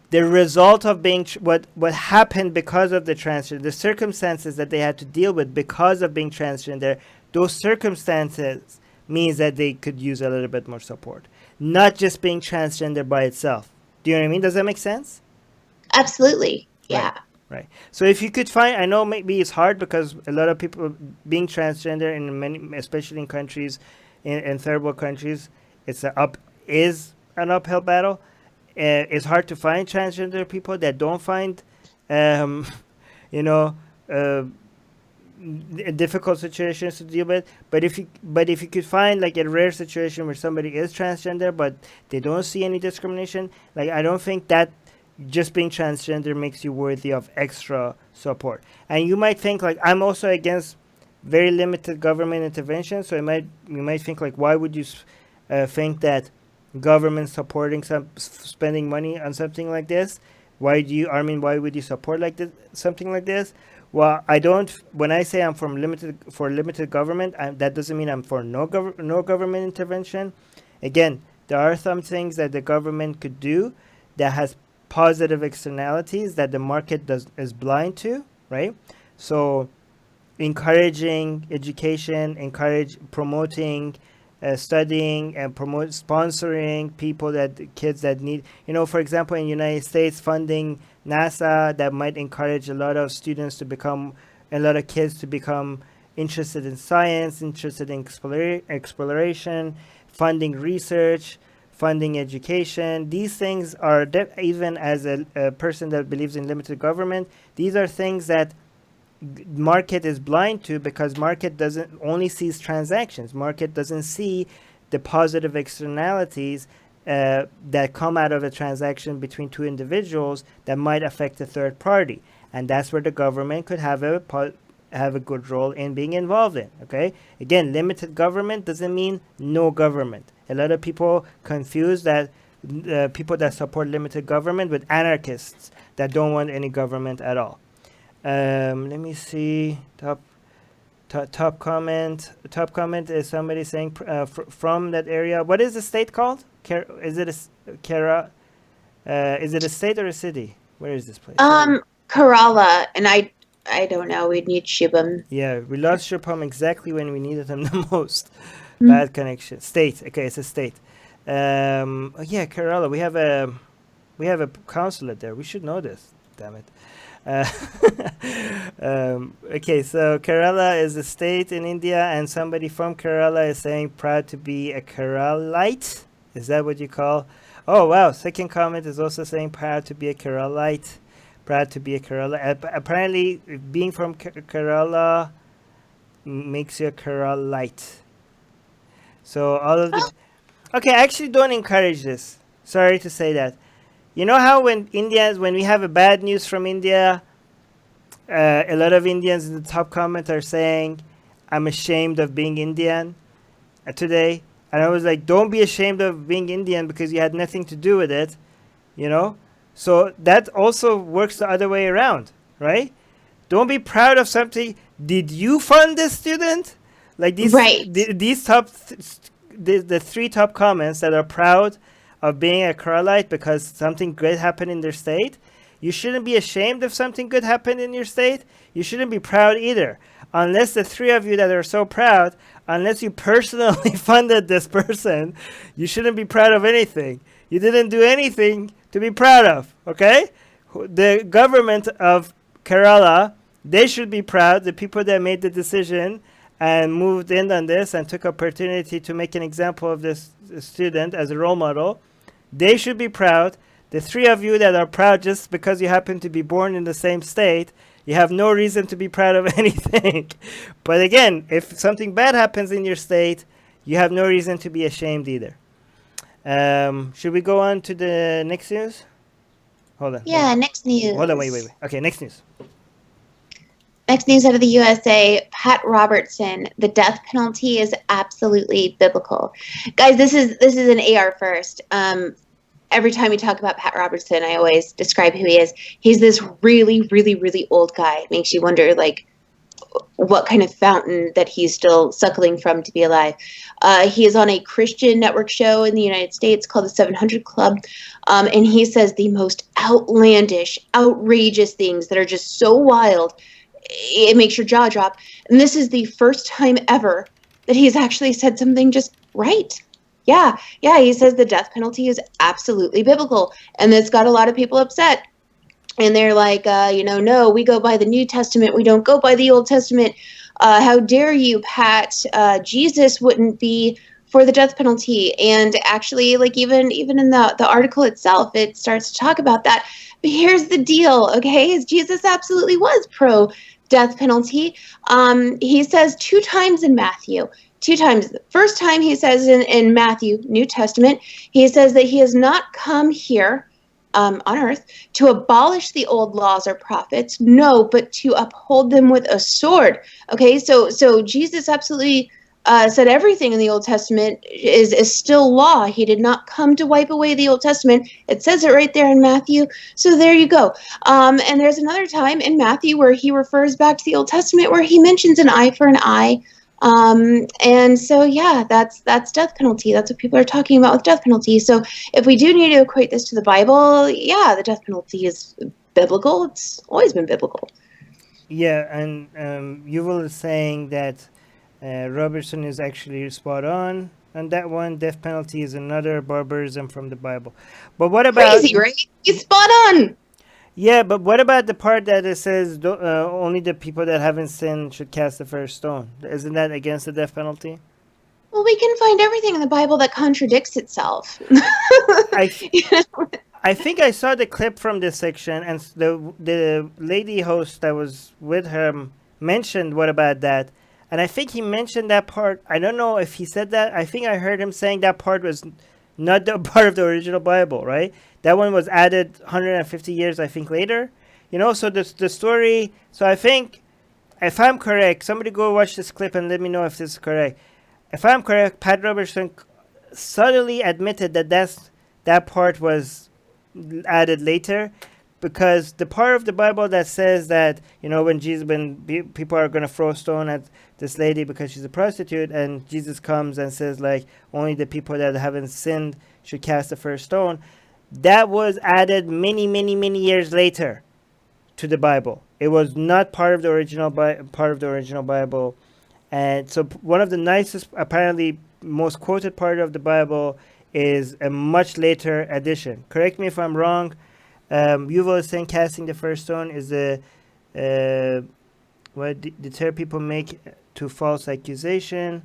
S1: the result of being what happened because of the transgender, the circumstances that they had to deal with because of being transgender, those circumstances means that they could use a little bit more support, not just being transgender by itself. Do you know what I mean? Does that make sense?
S2: Absolutely. Yeah.
S1: Right. So if you could find, I know maybe it's hard because a lot of people being transgender in many, especially in countries, in third world countries, is an uphill battle. It's hard to find transgender people that don't find, difficult situations to deal with. But if you could find like a rare situation where somebody is transgender but they don't see any discrimination, like I don't think that just being transgender makes you worthy of extra support. And you might think like, I'm also against very limited government intervention. So you might think like, why would you think that government supporting spending money on something like this? Why would you support something like this? Well, I don't. When I say I'm for limited government, that doesn't mean I'm for no government intervention. Again, there are some things that the government could do that has positive externalities that the market is blind to, right? So, encouraging education, promoting studying, and sponsoring kids that need, for example, in the United States, funding NASA that might encourage a lot of kids to become interested in science, interested in exploration, funding research, funding education. These things are, even as a person that believes in limited government, these are things that market is blind to, because market only sees transactions. Market doesn't see the positive externalities that come out of a transaction between two individuals that might affect a third party, and that's where the government could have a good role in being involved in. Okay, again, limited government doesn't mean no government. A lot of people confuse that people that support limited government with anarchists that don't want any government at all. Let me see. Top comment. Top comment is somebody saying from that area. What is the state called? Is it a state or a city? Where is this place?
S2: Kerala, and I don't know. We'd need Shubham.
S1: Yeah, we lost Shubham exactly when we needed him the most. Bad connection. State. Okay, it's a state. Yeah, Kerala. We have a consulate there. We should know this. Damn it. Okay, so Kerala is a state in India, and somebody from Kerala is saying proud to be a Keralite. Is that what you call? Oh wow! Second comment is also saying proud to be a Keralite. Proud to be a Kerala. Apparently, being from Kerala makes you a Keralite. So all of the. Okay, actually, don't encourage this. Sorry to say that. You know how when we have a bad news from India, a lot of Indians in the top comment are saying, I'm ashamed of being Indian today. And I was like, don't be ashamed of being Indian because you had nothing to do with it, So that also works the other way around, right? Don't be proud of something. Did you fund this student? Like these,
S2: right.
S1: These the three top comments that are proud of being a Keralite because something good happened in their state. You shouldn't be ashamed if something good happened in your state. You shouldn't be proud either. Unless the three of you that are so proud, unless you personally funded this person, you shouldn't be proud of anything. You didn't do anything to be proud of, okay? The government of Kerala, they should be proud. The people that made the decision and moved in on this and took opportunity to make an example of this student as a role model, they should be proud. The three of you that are proud just because you happen to be born in the same state, you have no reason to be proud of anything. But again, if something bad happens in your state, you have no reason to be ashamed either. Should we go on to the next news? Hold on.
S2: Yeah, next news.
S1: Hold on, wait. Okay, next news.
S2: Next news out of the USA, Pat Robertson, the death penalty is absolutely biblical. Guys, this is an AR first. Every time we talk about Pat Robertson, I always describe who he is. He's this really, really, really old guy. It makes you wonder, like, what kind of fountain that he's still suckling from to be alive. He is on a Christian network show in the United States called the 700 Club, and he says the most outlandish, outrageous things that are just so wild, it makes your jaw drop. And this is the first time ever that he's actually said something just right. Yeah, he says the death penalty is absolutely biblical, and that's got a lot of people upset. And they're like, no, we go by the New Testament. We don't go by the Old Testament. How dare you, Pat? Jesus wouldn't be for the death penalty. And actually, like even in the article itself, it starts to talk about that. But here's the deal, okay? Jesus absolutely was pro death penalty. He says 2 times in Matthew. 2 times. The first time he says in Matthew, New Testament, he says that he has not come here on earth to abolish the old laws or prophets. No, but to uphold them with a sword. Okay, so Jesus absolutely said everything in the Old Testament is still law. He did not come to wipe away the Old Testament. It says it right there in Matthew. So there you go. And there's another time in Matthew where he refers back to the Old Testament where he mentions an eye for an eye. And so, yeah, that's death penalty. That's what people are talking about with death penalty. So if we do need to equate this to the Bible, yeah, the death penalty is biblical. It's always been biblical.
S1: Yeah, and Yuval is saying that Robertson is actually spot on that one. Death penalty is another barbarism from the Bible. But what about...
S2: Crazy, right? He's spot on!
S1: Yeah, but what about the part that it says only the people that haven't sinned should cast the first stone? Isn't that against the death penalty?
S2: Well, we can find everything in the Bible that contradicts itself.
S1: I think I saw the clip from this section, and the lady host that was with her mentioned what about that. And I think he mentioned that part. I don't know if he said that. I think I heard him saying that part was not the part of the original Bible, right? That one was added 150 years, I think, later. You know, so the story... So I think, if I'm correct, somebody go watch this clip and let me know if this is correct. If I'm correct, Pat Robertson subtly admitted that that part was added later, because the part of the Bible that says that, you know, when people are going to throw a stone at this lady because she's a prostitute, and Jesus comes and says, like, only the people that haven't sinned should cast the first stone, that was added many, many, many years later to the Bible. It was not part of the original Bible. And so one of the nicest, apparently most quoted part of the Bible is a much later addition. Correct me if I'm wrong. Yuval is saying casting the first stone is what deter people make to false accusation.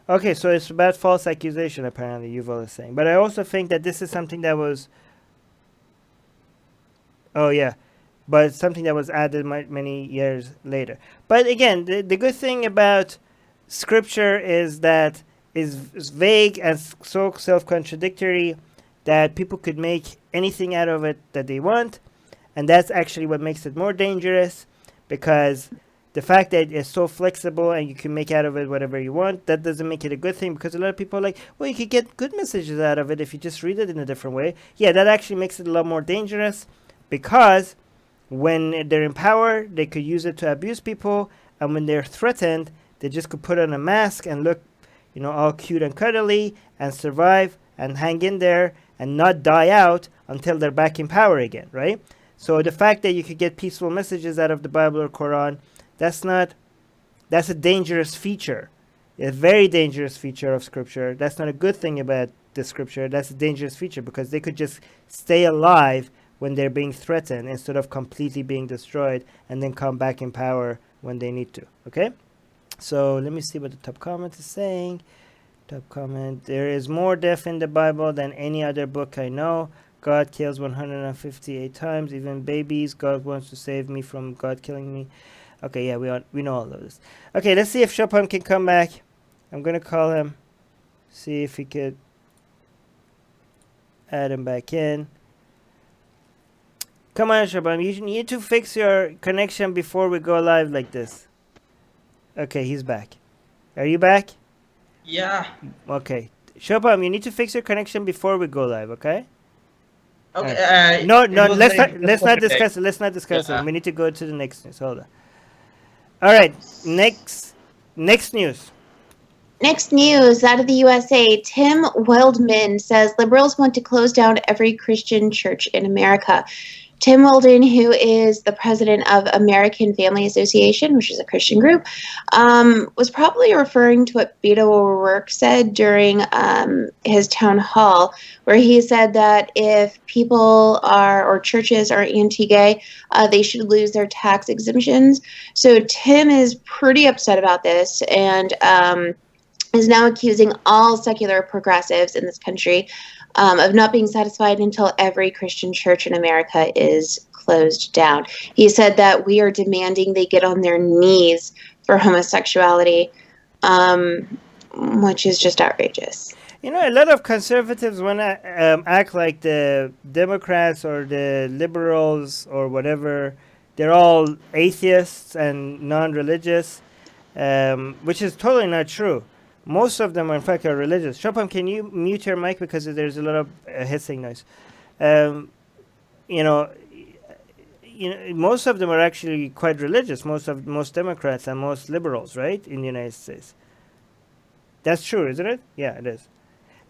S1: Okay, so it's about false accusation, apparently, Yuval is saying. But I also think that this is something that was... Oh, yeah. But it's something that was added many years later. But again, the good thing about Scripture is that is vague and so self-contradictory that people could make anything out of it that they want. And that's actually what makes it more dangerous, because the fact that it's so flexible and you can make out of it whatever you want, that doesn't make it a good thing, because a lot of people are like, well, you could get good messages out of it if you just read it in a different way. Yeah, that actually makes it a lot more dangerous, because when they're in power, they could use it to abuse people, and when they're threatened, they just could put on a mask and look, you know, all cute and cuddly and survive and hang in there and not die out until they're back in power again, right? So the fact that you could get peaceful messages out of the Bible or Quran, that's a dangerous feature, a very dangerous feature of Scripture. That's not a good thing about the Scripture. That's a dangerous feature, because they could just stay alive when they're being threatened instead of completely being destroyed and then come back in power when they need to, okay? So let me see what the top comment is saying. Top comment: there is more death in the Bible than any other book I know. God kills 158 times, even babies. God wants to save me from God killing me. Okay, yeah, we know all of this. Okay, let's see if Chopin can come back. I'm going to call him, see if he could add him back in. Come on, Chopin, you need to fix your connection before we go live like this. Okay, he's back. Are you back?
S3: Yeah.
S1: Okay. Chopin, you need to fix your connection before we go live, okay?
S3: Okay.
S1: No, let's not discuss it. Let's not discuss it. We need to go to the next news. Hold on. All right, next news.
S2: Next news out of the USA. Tim Wildman says liberals want to close down every Christian church in America. Tim Weldon, who is the president of American Family Association, which is a Christian group, was probably referring to what Beto O'Rourke said during his town hall, where he said that if people or churches are anti-gay, they should lose their tax exemptions. So Tim is pretty upset about this, and is now accusing all secular progressives in this country of not being satisfied until every Christian church in America is closed down. He said that we are demanding they get on their knees for homosexuality, which is just outrageous.
S1: A lot of conservatives want to act like the Democrats or the liberals or whatever. They're all atheists and non-religious, which is totally not true. Most of them, in fact, are religious. Chopin, can you mute your mic because there's a lot of hissing noise? Um, you know, most of them are actually quite religious. Most Democrats and most liberals, right, in the United States. That's true, isn't it? Yeah, it is.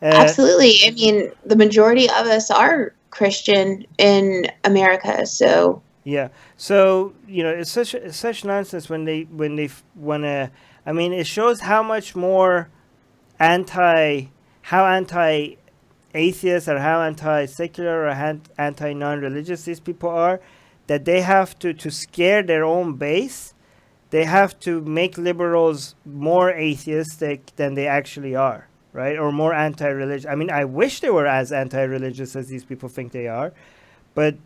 S2: Absolutely. I mean, the majority of us are Christian in America, so
S1: yeah. So it's such nonsense when they want to. I mean, it shows how much more anti atheist or how anti-secular or anti-non-religious these people are, that they have to scare their own base. They have to make liberals more atheistic than they actually are, right? Or more anti-religious. I mean, I wish they were as anti-religious as these people think they are, but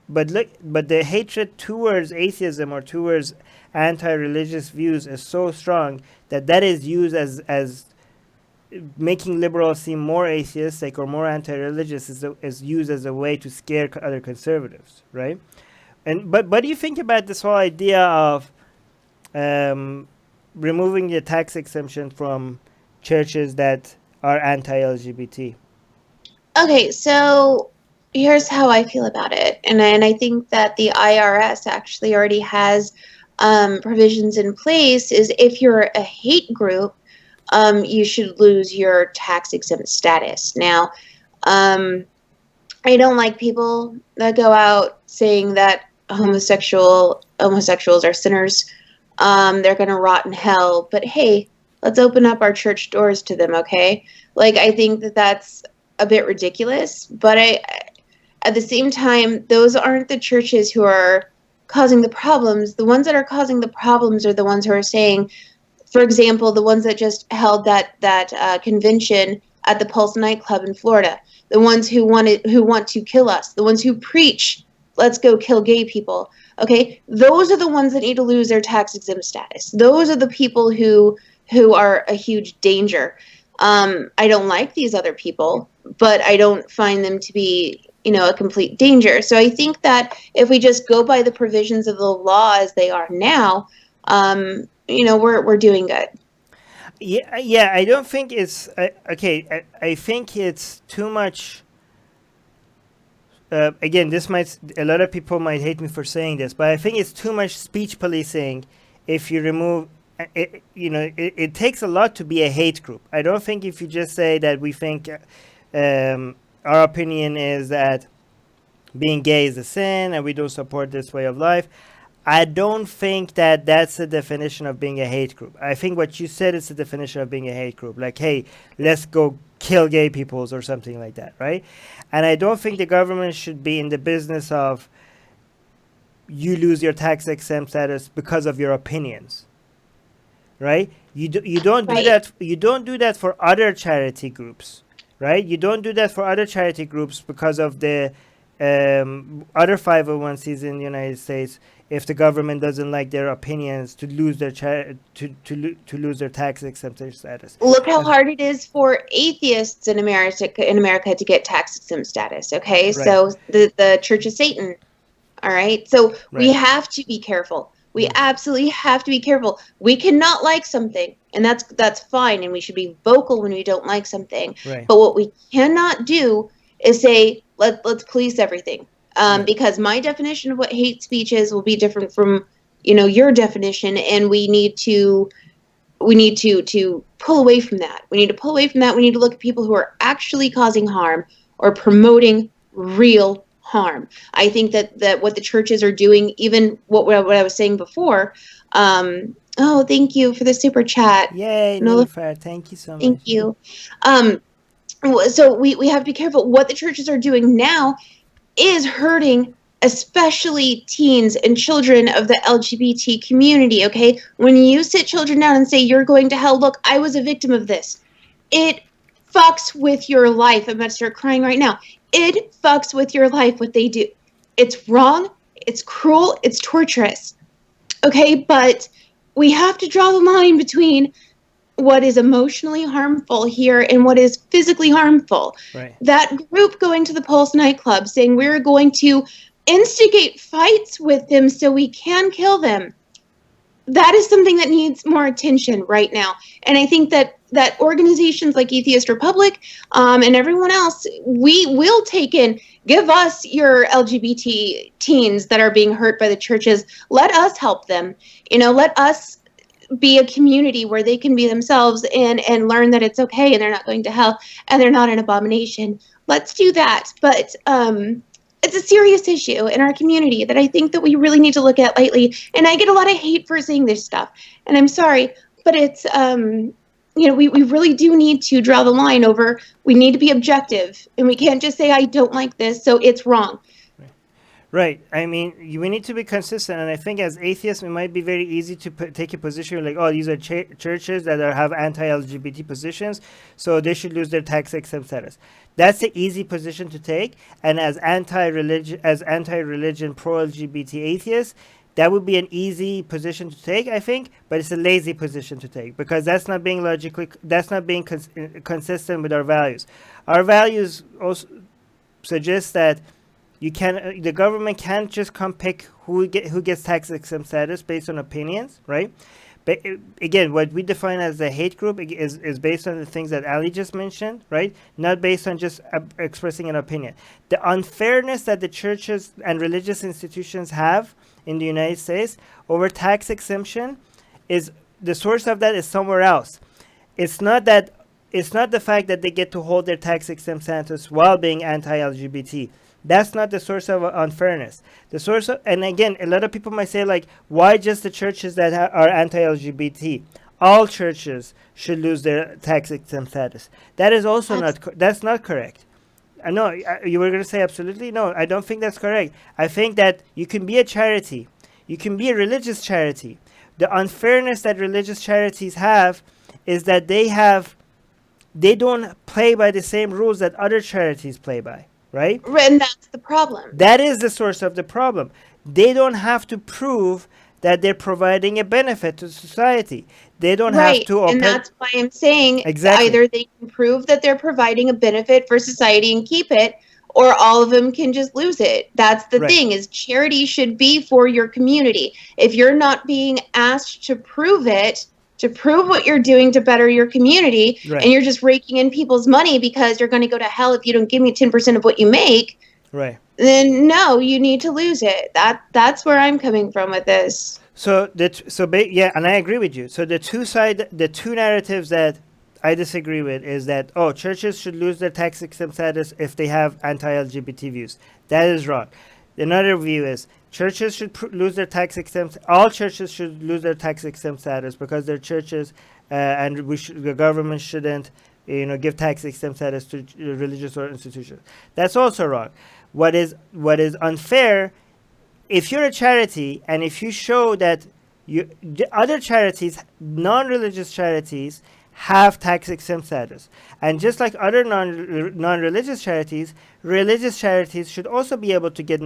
S1: the hatred towards atheism or towards anti-religious views is so strong that is used as making liberals seem more atheistic or more anti-religious is used as a way to scare other conservatives, right? But what do you think about this whole idea of removing the tax exemption from churches that are anti-LGBT?
S2: okay, so here's how I feel about it. And I think that the IRS actually already has provisions in place is if you're a hate group, you should lose your tax exempt status. Now, I don't like people that go out saying that homosexuals are sinners. They're going to rot in hell. But hey, let's open up our church doors to them, okay? Like, I think that that's a bit ridiculous. But at the same time, those aren't the churches who are causing the problems. The ones that are causing the problems are the ones who are saying, for example, the ones that just held that convention at the Pulse nightclub in Florida, the ones who want to kill us, the ones who preach, let's go kill gay people. Okay, those are the ones that need to lose their tax exempt status. Those are the people who are a huge danger. I don't like these other people, but I don't find them to be, a complete danger. So I think that if we just go by the provisions of the law as they are now, we're doing good.
S1: Yeah. I don't think it's okay. I think it's too much. Again, a lot of people might hate me for saying this, but I think it's too much speech policing. If you remove, it takes a lot to be a hate group. I don't think if you just say that we think, our opinion is that being gay is a sin and we don't support this way of life. I don't think that that's the definition of being a hate group. I think what you said is the definition of being a hate group. Like, hey, let's go kill gay peoples or something like that, right? And I don't think the government should be in the business of you lose your tax exempt status because of your opinions, right? You don't do that. You don't do that for other charity groups, right? You don't do that for other charity groups because of the other 501c in the United States. If the government doesn't like their opinions, to lose their to lose their tax exempt status.
S2: Look how hard it is for atheists in America to get tax exempt status. Okay, right. So the Church of Satan. All right, so we have to be careful. We absolutely have to be careful. We cannot like something, and that's fine, and we should be vocal when we don't like something. Right. But what we cannot do is say let's police everything. Because my definition of what hate speech is will be different from, your definition, and we need to pull away from that. We need to pull away from that. We need to look at people who are actually causing harm or promoting real harm. I think that what the churches are doing, even what I was saying before. Oh, thank you for the super chat.
S1: Yay, Nilüfer, thank you so much.
S2: Thank you. So we have to be careful. What the churches are doing now is hurting especially teens and children of the LGBT community, okay? When you sit children down and say, you're going to hell, look, I was a victim of this. It fucks with your life. I'm about to start crying right now. It fucks with your life what they do. It's wrong, it's cruel, it's torturous, okay? But we have to draw the line between what is emotionally harmful here and what is physically harmful.
S1: Right.
S2: That group going to the Pulse nightclub saying we're going to instigate fights with them so we can kill them. That is something that needs more attention right now. And I think that organizations like Atheist Republic and everyone else, we will take in, give us your LGBT teens that are being hurt by the churches. Let us help them. Let us be a community where they can be themselves and learn that it's okay and they're not going to hell and they're not an abomination. Let's do that. But it's a serious issue in our community that I think that we really need to look at lately. And I get a lot of hate for saying this stuff. And I'm sorry, but it's, we really do need to draw the line over, we need to be objective. And we can't just say, I don't like this, so it's wrong.
S1: Right. I mean, we need to be consistent, and I think as atheists, it might be very easy to take a position like, oh, these are churches that have anti-LGBT positions, so they should lose their tax-exempt status. That's the easy position to take, and as anti-religion, pro-LGBT atheists, that would be an easy position to take, I think, but it's a lazy position to take because that's not being consistent with our values. Our values also suggest that the government can't just come pick who gets tax exempt status based on opinions, right? But again, what we define as a hate group is based on the things that Ali just mentioned, right? Not based on just expressing an opinion. The unfairness that the churches and religious institutions have in the United States over tax exemption is the source of that is somewhere else. It's not the fact that they get to hold their tax exempt status while being anti-LGBT. That's not the source of unfairness. The source of, and again, a lot of people might say, like, why just the churches that are anti-LGBT? All churches should lose their tax-exempt status. That is also that's not correct. No, you were going to say absolutely? No, I don't think that's correct. I think that you can be a charity. You can be a religious charity. The unfairness that religious charities have is that they don't play by the same rules that other charities play by. Right?
S2: And that's the problem.
S1: That is the source of the problem. They don't have to prove that they're providing a benefit to society. They don't have to open...
S2: And that's why I'm saying
S1: exactly.
S2: Either they can prove that they're providing a benefit for society and keep it, or all of them can just lose it. That's the thing, is charity should be for your community. If you're not being asked to prove it, to prove what you're doing to better your community, and you're just raking in people's money because you're going to go to hell if you don't give me 10% of what you make, then no, you need to lose it. That's where I'm coming from with this.
S1: Yeah, and I agree with you. So the two narratives that I disagree with is that, churches should lose their tax exempt status if they have anti-LGBT views. That is wrong. Another view is churches should lose their tax exempt. All churches should lose their tax exempt status because they're churches, and the government shouldn't, give tax exempt status to religious or institutions. That's also wrong. What is unfair, if you're a charity and if you show that the other charities, non-religious charities, have tax exempt status, and just like other non-religious charities, religious charities should also be able to get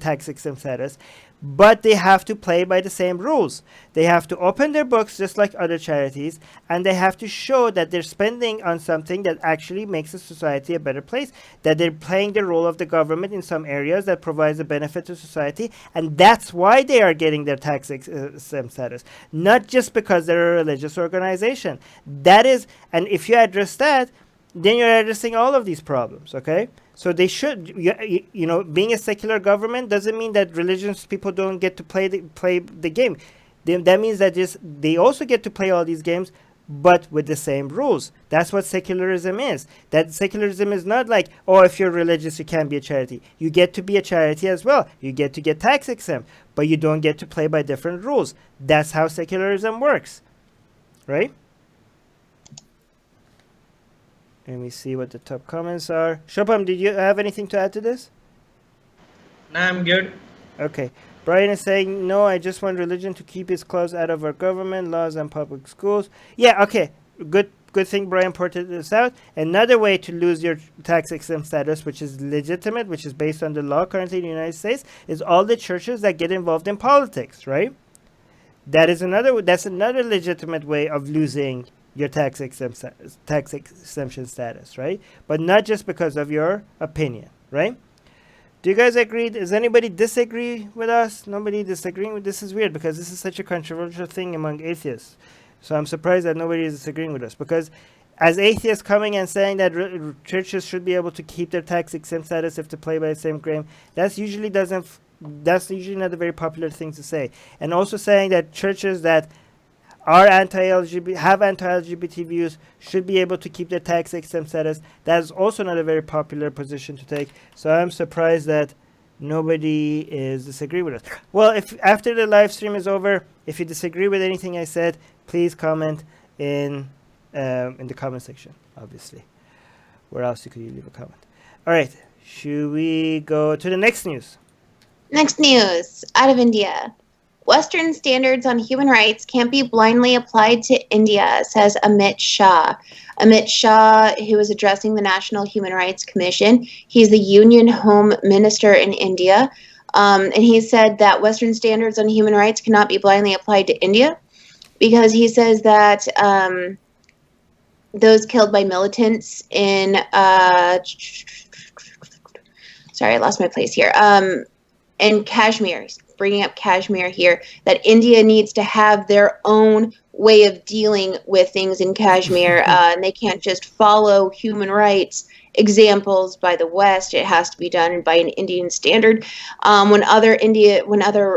S1: tax exempt status, but they have to play by the same rules. They have to open their books just like other charities, and they have to show that they're spending on something that actually makes the society a better place, that they're playing the role of the government in some areas that provides a benefit to society, and that's why they are getting their tax exempt status, not just because they're a religious organization. That is, and if you address that, then you're addressing all of these problems, okay? So they should, being a secular government doesn't mean that religious people don't get to play the game. That means that they also get to play all these games, but with the same rules. That's what secularism is. That secularism is not like, if you're religious, you can't be a charity. You get to be a charity as well. You get to get tax exempt, but you don't get to play by different rules. That's how secularism works, right? Let me see what the top comments are. Shopam, did you have anything to add to this?
S3: No, I'm good.
S1: Okay. Brian is saying, no, I just want religion to keep its claws out of our government, laws, and public schools. Yeah, okay. Good thing Brian pointed this out. Another way to lose your tax exempt status, which is legitimate, which is based on the law currently in the United States, is all the churches that get involved in politics, right? That's another legitimate way of losing your tax exemption status, right? But not just because of your opinion, right? Do you guys agree? Does anybody disagree with us? Nobody disagreeing with this is weird because this is such a controversial thing among atheists. So I'm surprised that nobody is disagreeing with us, because as atheists coming and saying that churches should be able to keep their tax exempt status if they play by the same game, that's usually not a very popular thing to say. And also saying that churches that are have anti-LGBT views should be able to keep their tax exempt status, that is also not a very popular position to take. So I'm surprised that nobody is disagreeing with us. Well, if after the live stream is over, if you disagree with anything I said, please comment in the comment section, obviously. Where else could you leave a comment? All right, should we go to the next news?
S2: Next news, out of India. Western standards on human rights can't be blindly applied to India, says Amit Shah. Amit Shah, who was addressing the National Human Rights Commission, he's the Union Home Minister in India, and he said that Western standards on human rights cannot be blindly applied to India because he says that those killed by militants in sorry, I lost my place here. In Kashmir, bringing up Kashmir here, that India needs to have their own way of dealing with things in Kashmir, and they can't just follow human rights examples by the West. It has to be done by an Indian standard. When other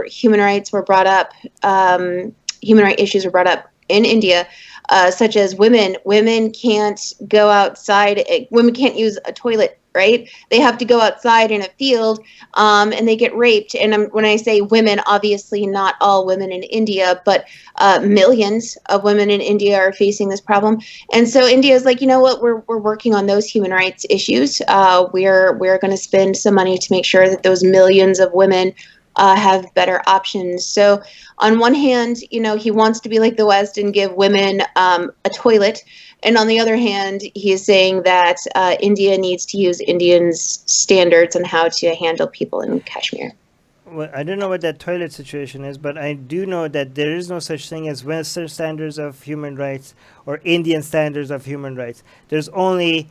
S2: human rights were brought up, human rights issues were brought up in India, such as women can't go outside. Women can't use a toilet, right? They have to go outside in a field, and they get raped. And when I say women, obviously not all women in India, but millions of women in India are facing this problem. And so India is like, you know what? We're working on those human rights issues. We're going to spend some money to make sure that those millions of women have better options. So on one hand, he wants to be like the West and give women a toilet. And on the other hand, he is saying that India needs to use Indians' standards on how to handle people in Kashmir.
S1: Well, I don't know what that toilet situation is, but I do know that there is no such thing as Western standards of human rights or Indian standards of human rights. There's only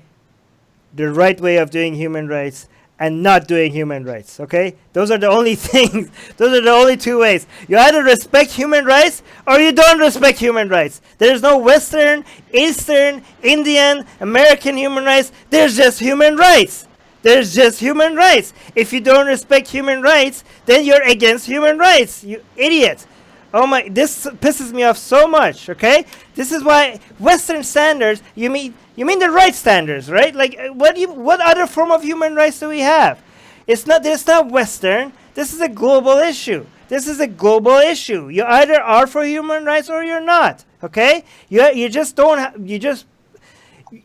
S1: the right way of doing human rights and not doing human rights, okay? Those are the only things. Those are the only two ways. You either respect human rights or you don't respect human rights. There's no Western, Eastern, Indian, American human rights. There's just human rights. There's just human rights. If you don't respect human rights, then you're against human rights, you idiot. Oh my, this pisses me off so much, okay? This is why Western standards, you mean the right standards, right? Like, what other form of human rights do we have? It's not Western. This is a global issue. This is a global issue. You either are for human rights or you're not, okay? You just don't,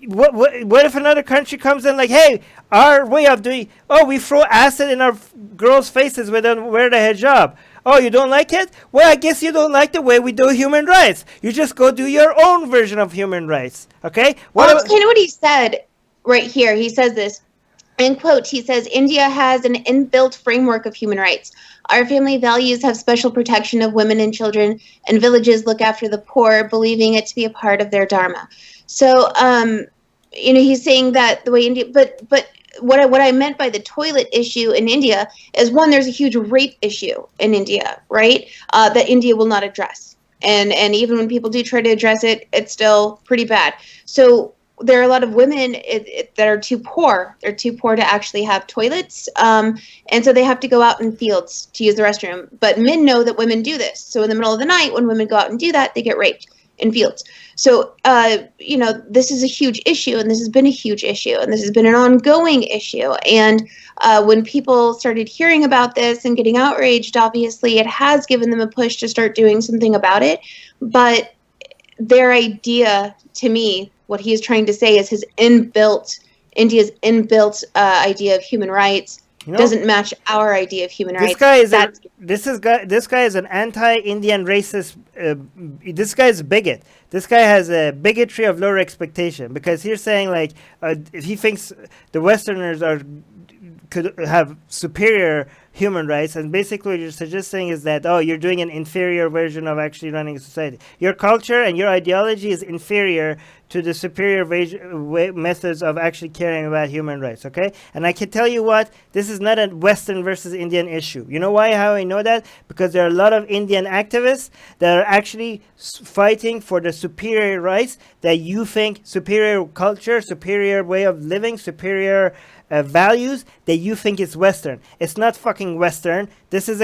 S1: what if another country comes in like, hey, our way of doing, we throw acid in our girls' faces when they wear the hijab. Oh, you don't like it? Well, I guess you don't like the way we do human rights. You just go do your own version of human rights, okay?
S2: Well, that's kind of what he said right here. He says this, in quote, he says, India has an inbuilt framework of human rights. Our family values have special protection of women and children, and villages look after the poor, believing it to be a part of their dharma. So, he's saying that the way India, but what I meant by the toilet issue in India is, one, there's a huge rape issue in India, right? That India will not address. And even when people do try to address it, it's still pretty bad. So there are a lot of women that are too poor. They're too poor to actually have toilets. And so they have to go out in fields to use the restroom. But men know that women do this. So in the middle of the night, when women go out and do that, they get raped in fields. So, this is a huge issue, and this has been a huge issue, and this has been an ongoing issue. And when people started hearing about this and getting outraged, obviously it has given them a push to start doing something about it. But their idea, to me, what he is trying to say is India's inbuilt idea of human rights doesn't match our idea of human rights.
S1: This guy is an anti-Indian racist. This guy is a bigot. This guy has a bigotry of lower expectation, because he's saying he thinks the Westerners could have superior human rights, and basically what you're suggesting is that, oh, you're doing an inferior version of actually running a society. Your culture and your ideology is inferior to the superior methods of actually caring about human rights, okay? And I can tell you what, this is not a Western versus Indian issue. You know why, how I know that? Because there are a lot of Indian activists that are actually fighting for the superior rights that you think, superior culture, superior way of living, superior values that you think is Western. It's not fucking Western. This is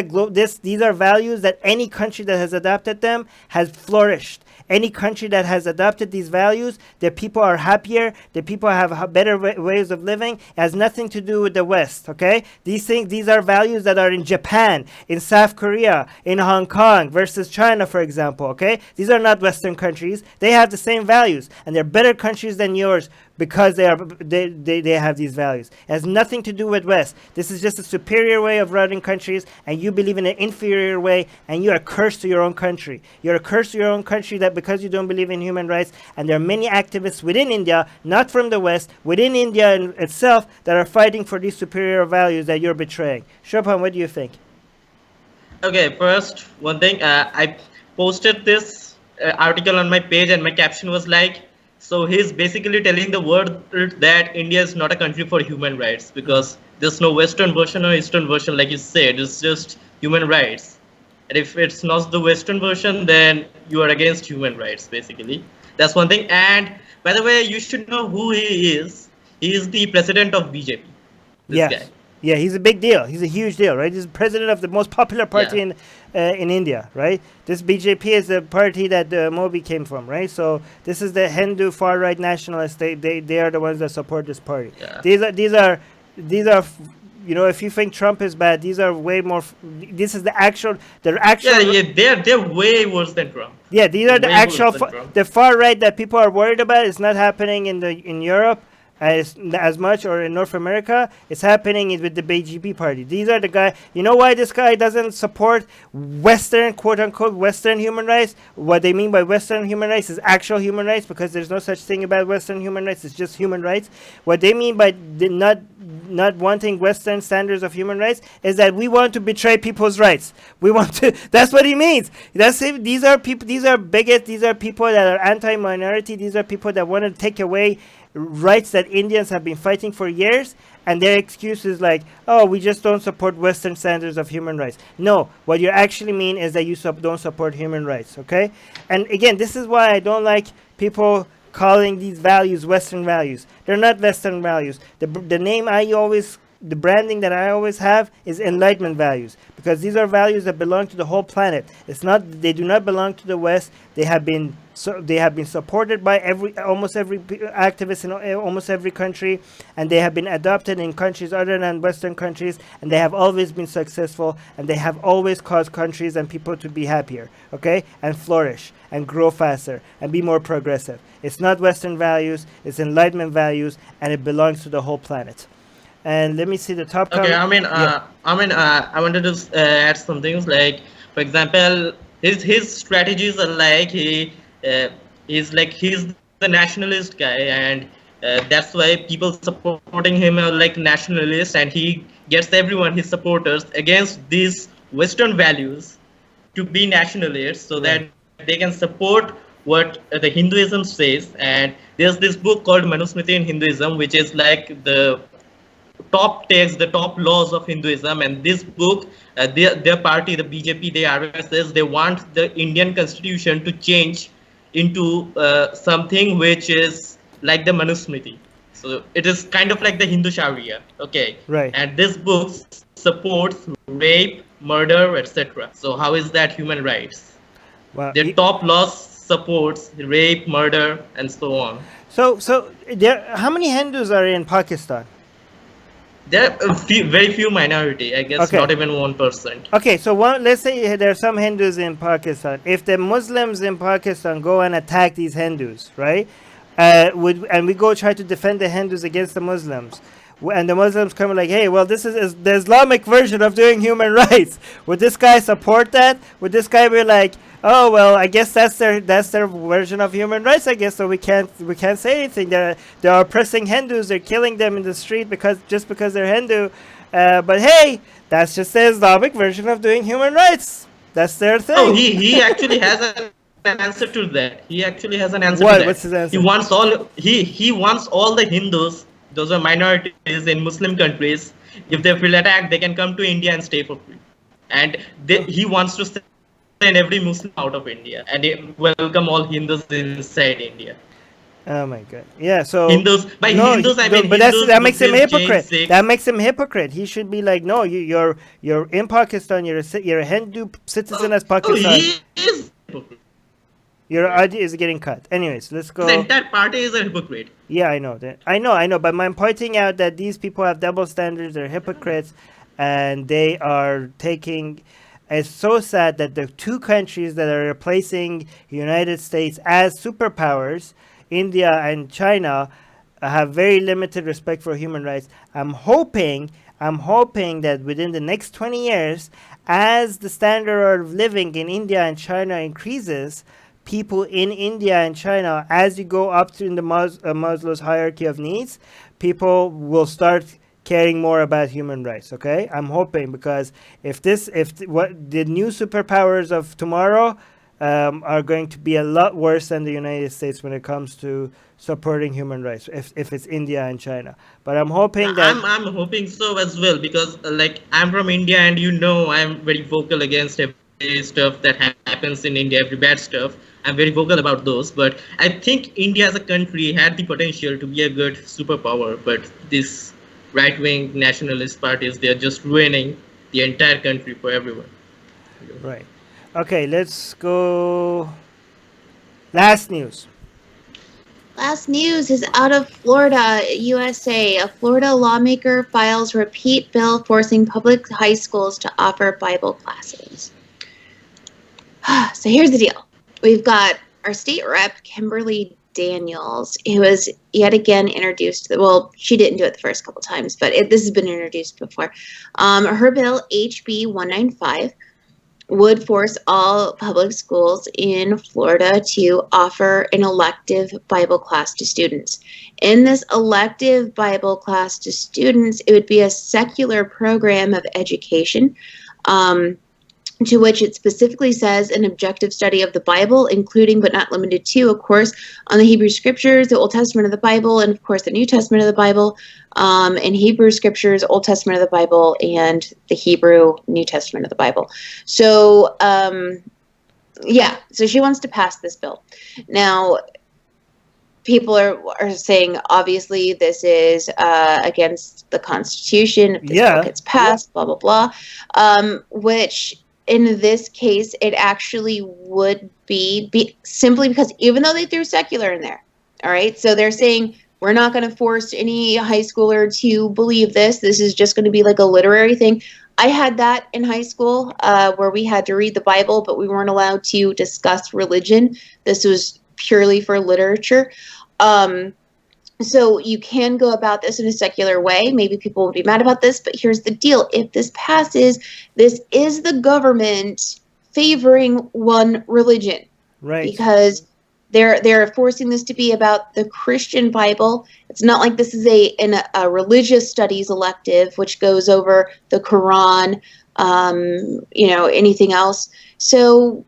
S1: these are values that any country that has adopted them has flourished. Any country that has adopted these values, their people are happier, their people have better ways of living. It has nothing to do with the West, okay? These are values that are in Japan, in South Korea, in Hong Kong versus China, for example, okay? These are not Western countries. They have the same values, and they're better countries than yours because they have these values. It has nothing to do with West. This is just a superior way of running countries, and you believe in an inferior way, and you are cursed to your own country. You're a curse to your own country that because you don't believe in human rights, and there are many activists within India, not from the West, within India itself, that are fighting for these superior values that you're betraying. Shobhan, what do you think?
S3: Okay, first, one thing, I posted this article on my page, and my caption was like, so he's basically telling the world that India is not a country for human rights because there's no Western version or Eastern version, like you said. It's just human rights. And if it's not the Western version, then you are against human rights, basically. That's one thing. And by the way, you should know who he is. He is the president of BJP.
S1: Yes.
S3: Guy.
S1: Yeah, he's a big deal. He's a huge deal, right? He's president of the most popular party in India, right? This BJP is the party that Modi came from, right? So this is the Hindu far right nationalists. They are the ones that support this party.
S3: Yeah.
S1: These are you know, if you think Trump is bad, these are way more. This is the actual.
S3: Yeah, they're way worse than Trump.
S1: Yeah, these are the actual the far right that people are worried about. It's not happening in Europe as much, or in North America. It's happening with the BJP party. These are the guy. You know why this guy doesn't support Western, quote unquote, Western human rights? What they mean by Western human rights is actual human rights, because there's no such thing about Western human rights. It's just human rights. What they mean by not wanting Western standards of human rights is that we want to betray people's rights. We want to. That's what he means. That's it. These are people. These are bigots. These are people that are anti-minority. These are people that want to take away rights that Indians have been fighting for years, and their excuse is like, oh, we just don't support Western standards of human rights. No, what you actually mean is that you don't support human rights, okay? And again, this is why I don't like people calling these values Western values. They're not Western values. The branding that I always have is Enlightenment values, because these are values that belong to the whole planet. They do not belong to the West. They have been supported by almost every activist in almost every country, and they have been adopted in countries other than Western countries, and they have always been successful, and they have always caused countries and people to be happier, okay, and flourish and grow faster and be more progressive. It's not Western values, it's Enlightenment values, and it belongs to the whole planet. And let me see the top comment.
S3: Okay, I wanted to add some things, like, for example, his strategies are like he's the nationalist guy, and that's why people supporting him are like nationalists, and he gets everyone, his supporters, against these Western values to be nationalists, so that they can support what the Hinduism says. And there's this book called Manusmriti in Hinduism, which is like the top text, the top laws of Hinduism. And this book, their party, the BJP, the RSS, they want the Indian constitution to change into something which is like the Manusmriti. So it is kind of like the Hindu Sharia, okay?
S1: Right.
S3: And this book supports rape, murder, etc. So how is that human rights?
S1: Well,
S3: their top laws supports rape, murder, and so on.
S1: So how many Hindus are in Pakistan?
S3: There are very few minority, I guess. Okay. Not even 1%.
S1: Okay, so let's say there are some Hindus in Pakistan. If the Muslims in Pakistan go and attack these Hindus, right? And we go try to defend the Hindus against the Muslims, and the Muslims come like, hey, well, this is the Islamic version of doing human rights. Would this guy support that? Would this guy be like, oh, well, I guess that's their version of human rights, I guess, so we can't say anything. They're oppressing Hindus, they're killing them in the street because they're Hindu. But hey, that's just the Islamic version of doing human rights. That's their thing.
S3: Oh, he actually has an answer to that. He actually has an answer to
S1: What?
S3: that.
S1: What's his answer?
S3: He wants all the Hindus, those are minorities in Muslim countries. If they feel attacked, they can come to India and stay for free. And he wants to send every Muslim out of India and welcome all Hindus inside India.
S1: Oh my God! Yeah, so
S3: Hindus, by Hindus I mean
S1: but
S3: Hindus,
S1: that makes him
S3: Muslims,
S1: hypocrite.
S3: Jains, Sikhs.
S1: That makes him hypocrite. He should be like, no, you're in Pakistan. You're a Hindu citizen as Pakistan.
S3: He is hypocrite.
S1: Your idea is getting cut. Anyways, let's go.
S3: The entire party is a hypocrite.
S1: Yeah, I know that. I know. But I'm pointing out that these people have double standards. They're hypocrites, and they are taking. It's so sad that the two countries that are replacing the United States as superpowers, India and China, have very limited respect for human rights. I'm hoping that within the next 20 years, as the standard of living in India and China increases, people in India and China, as you go up to in the Maslow's hierarchy of needs, people will start caring more about human rights. Okay, I'm hoping, because if what the new superpowers of tomorrow are going to be a lot worse than the United States when it comes to supporting human rights, if it's India and China. But I'm hoping that
S3: I'm hoping so as well, because like I'm from India and I'm very vocal against every stuff that happens in India, every bad stuff. I'm very vocal about those, but I think India as a country had the potential to be a good superpower, but this right-wing nationalist parties, they're just ruining the entire country for everyone.
S1: Right. Okay, let's go. Last news.
S2: Last news is out of Florida, USA. A Florida lawmaker files repeat bill forcing public high schools to offer Bible classes. So here's the deal. We've got our state rep, Kimberly Daniels, who was yet again introduced. Well, she didn't do it the first couple times, but this has been introduced before. Her bill, HB 195, would force all public schools in Florida to offer an elective Bible class to students. In this elective Bible class to students, it would be a secular program of education, to which it specifically says an objective study of the Bible, including but not limited to, of course, on the Hebrew Scriptures, the Old Testament of the Bible, and of course the New Testament of the Bible, and Hebrew Scriptures, Old Testament of the Bible, and the Hebrew New Testament of the Bible. So, so she wants to pass this bill. Now, people are saying, obviously, this is against the Constitution. If this bill gets passed, blah, blah, blah, which in this case, it actually would be simply because even though they threw secular in there, all right, so they're saying we're not going to force any high schooler to believe this. This is just going to be like a literary thing. I had that in high school where we had to read the Bible, but we weren't allowed to discuss religion. This was purely for literature. So you can go about this in a secular way. Maybe people will be mad about this, but here's the deal. If this passes, this is the government favoring one religion.
S1: Right.
S2: Because they're forcing this to be about the Christian Bible. It's not like this is a religious studies elective, which goes over the Quran, anything else. So,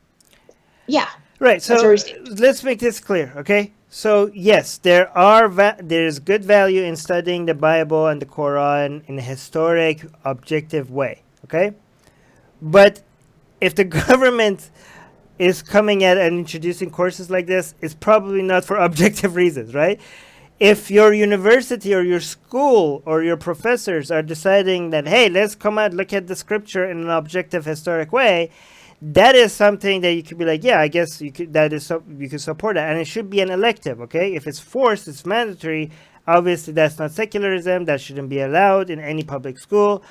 S2: yeah.
S1: Right. So let's make this clear, okay? So yes, there's good value in studying the Bible and the Quran in a historic, objective way, okay? But if the government is coming at and introducing courses like this, it's probably not for objective reasons, right? If your university or your school or your professors are deciding that, hey, let's come out, look at the scripture in an objective, historic way, that is something that you could be like, yeah, I guess you could. You could support that, and it should be an elective. Okay, if it's forced, it's mandatory. Obviously, that's not secularism. That shouldn't be allowed in any public school.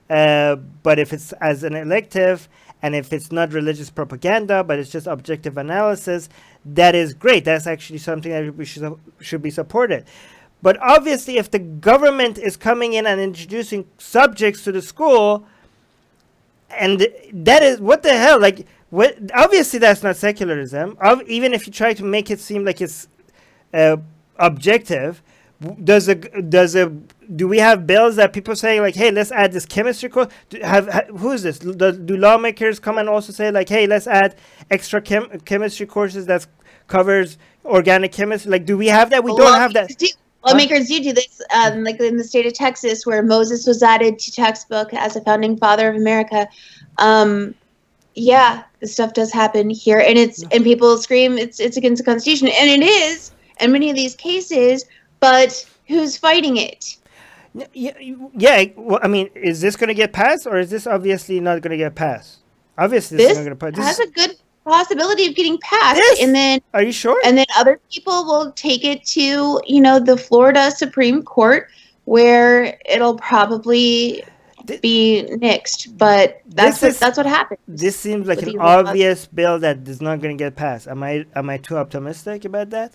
S1: But if it's as an elective, and if it's not religious propaganda, but it's just objective analysis, that is great. That's actually something that we should be supported. But obviously, if the government is coming in and introducing subjects to the school, and that is, what the hell? Like, what? Obviously, that's not secularism. Even if you try to make it seem like it's objective, Do we have bills that people say like, hey, let's add this chemistry course? Who is this? Do lawmakers come and also say like, hey, let's add extra chemistry courses that covers organic chemistry? Like, do we have that? We don't have that.
S2: Lawmakers do this, like in the state of Texas, where Moses was added to textbook as a founding father of America. Yeah, this stuff does happen here, and people scream it's against the Constitution, and it is in many of these cases. But who's fighting it?
S1: Yeah. Well, I mean, is this going to get passed, or is this obviously not going to get passed? Obviously, this is not going to pass.
S2: Has a good possibility of getting passed, and then
S1: are you sure?
S2: And then other people will take it to the Florida Supreme Court, where it'll probably be nixed. But that's what happens.
S1: This seems like an obvious bill that is not going to get passed. Am I too optimistic about that?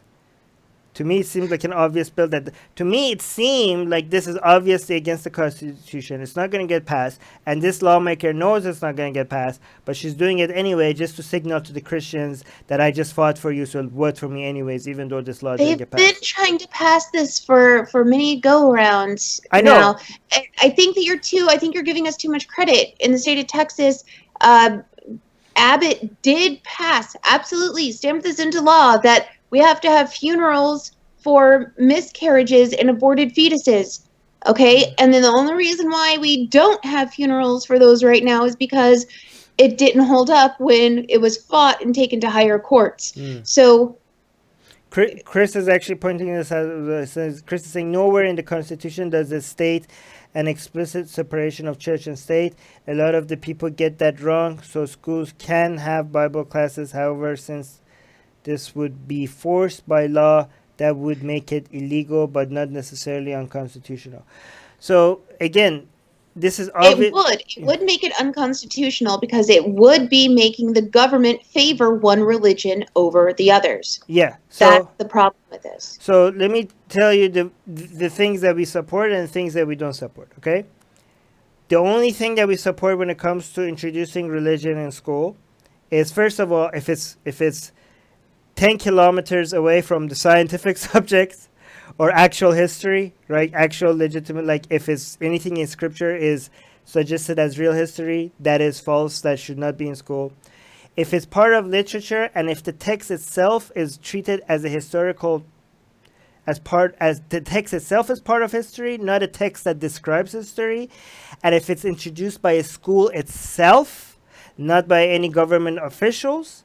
S1: To me, it seems like an obvious bill to me, it seemed like this is obviously against the Constitution. It's not going to get passed. And this lawmaker knows it's not going to get passed, but she's doing it anyway just to signal to the Christians that I just fought for you, so vote for me anyways, even though this law didn't get passed.
S2: They've been trying to pass this for many go-arounds.
S1: I know.
S2: Now. I think that you're giving us too much credit. In the state of Texas, Abbott did pass, absolutely, stamped this into law, that we have to have funerals for miscarriages and aborted fetuses. Okay? And then the only reason why we don't have funerals for those right now is because it didn't hold up when it was fought and taken to higher courts. So
S1: Chris is actually pointing this out. Says Chris is saying nowhere in the Constitution does it state an explicit separation of church and state. A lot of the people get that wrong. So schools can have Bible classes. However, since this would be forced by law, that would make it illegal, but not necessarily unconstitutional. So again, this is obvious.
S2: It would make it unconstitutional because it would be making the government favor one religion over the others.
S1: Yeah,
S2: so that's the problem with this.
S1: So let me tell you the things that we support and the things that we don't support. Okay, the only thing that we support when it comes to introducing religion in school is, first of all, if it's 10 kilometers away from the scientific subjects or actual history, right? Actual legitimate, like if it's anything in scripture is suggested as real history, that is false, that should not be in school. If it's part of literature and if the text itself is treated as a historical, as the text itself is part of history, not a text that describes history, and if it's introduced by a school itself, not by any government officials,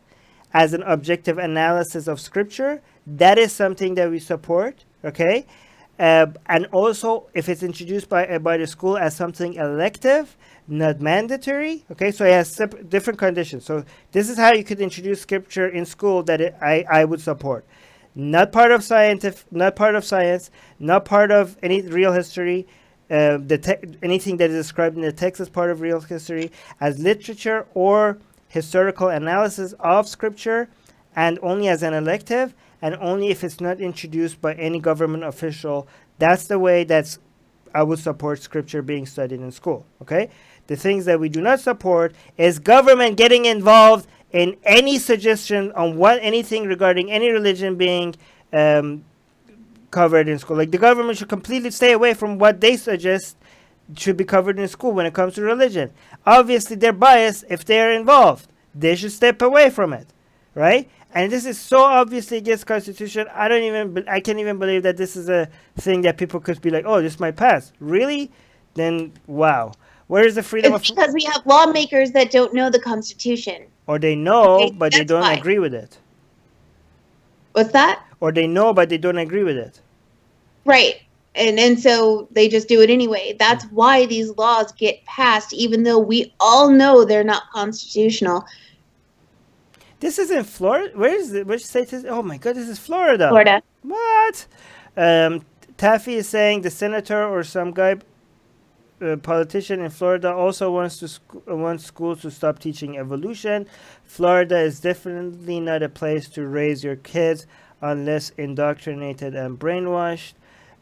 S1: as an objective analysis of scripture, that is something that we support, okay? And also, if it's introduced by the school as something elective, not mandatory, okay? So it has different conditions. So this is how you could introduce scripture in school that I would support. Not part of science, not part of any real history. Anything that is described in the text as part of real history, as literature or historical analysis of scripture, and only as an elective, and only if it's not introduced by any government official. That's the way I would support scripture being studied in school. Okay, the things that we do not support is government getting involved in any suggestion on anything regarding any religion being covered in school. Like the government should completely stay away from what they suggest should be covered in school when it comes to religion. Obviously, they're biased if they're involved. They should step away from it, right? And this is so obviously against Constitution. I can't even believe that this is a thing that people could be like, oh, this might pass. Really? Then, wow. Where is the freedom
S2: it's because we have lawmakers that don't know the Constitution.
S1: Or they know, but they don't agree with it.
S2: What's that?
S1: Or they know, but they don't agree with it.
S2: Right. And so they just do it anyway. That's why these laws get passed, even though we all know they're not constitutional.
S1: This is in Florida? Where is it? Which state is it? Oh my God, this is Florida.
S2: Florida.
S1: What? Taffy is saying the senator or some guy, politician in Florida also wants schools to stop teaching evolution. Florida is definitely not a place to raise your kids unless indoctrinated and brainwashed.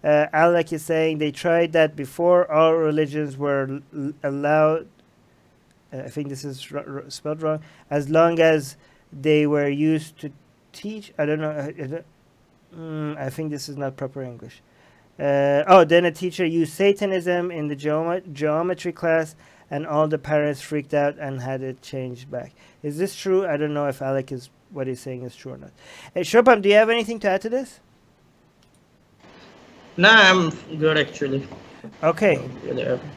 S1: Alec is saying they tried that before. All religions were allowed. I think this is spelled wrong. As long as they were used to teach. I don't know. I think this is not proper English. Then a teacher used Satanism in the geometry class, and all the parents freaked out and had it changed back. Is this true? I don't know if Alec is what he's saying is true or not. Hey, Shobham, do you have anything to add to this?
S3: No, I'm good actually.
S1: Okay.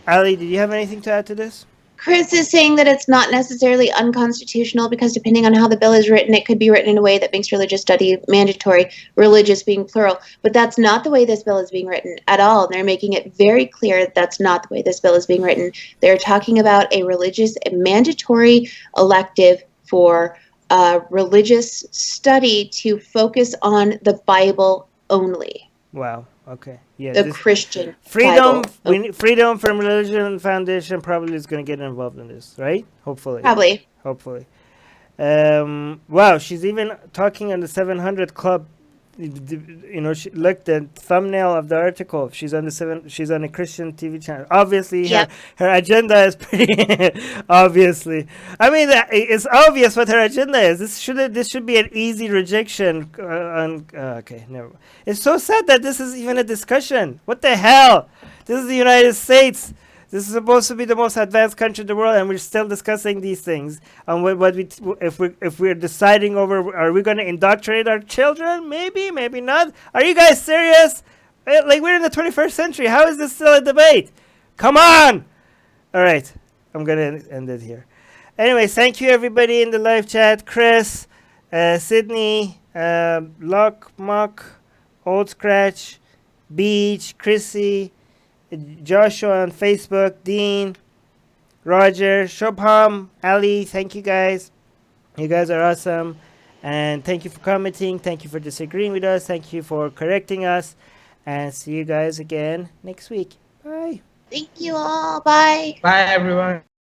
S1: Ali, did you have anything to add to this?
S2: Chris is saying that it's not necessarily unconstitutional because depending on how the bill is written, it could be written in a way that makes religious study mandatory, religious being plural. But that's not the way this bill is being written at all. They're making it very clear that that's not the way this bill is being written. They're talking about a mandatory elective for religious study to focus on the Bible only.
S1: Wow. Okay. Yeah.
S2: The Christian
S1: freedom.
S2: Bible.
S1: Freedom from Religion Foundation probably is going to get involved in this, right? Hopefully. Hopefully. Wow. She's even talking on the 700 Club. You know, look, the thumbnail of the article. She's on a Christian TV channel. Obviously,
S2: yep.
S1: her agenda is pretty obviously. I mean, it's obvious what her agenda is. This should be an easy rejection. Okay, never mind. It's so sad that this is even a discussion. What the hell? This is the United States. This is supposed to be the most advanced country in the world, and we're still discussing these things. And if we're deciding over, are we going to indoctrinate our children? Maybe, maybe not. Are you guys serious? Like, we're in the 21st century. How is this still a debate? Come on! All right, I'm going to end it here. Anyway, thank you everybody in the live chat. Chris, Sydney, Lock, Mock, Old Scratch, Beach, Chrissy, Joshua on Facebook, Dean, Roger, Shobham, Ali, thank you guys. You guys are awesome. And thank you for commenting. Thank you for disagreeing with us. Thank you for correcting us. And see you guys again next week. Bye.
S2: Thank you all. Bye.
S3: Bye, everyone.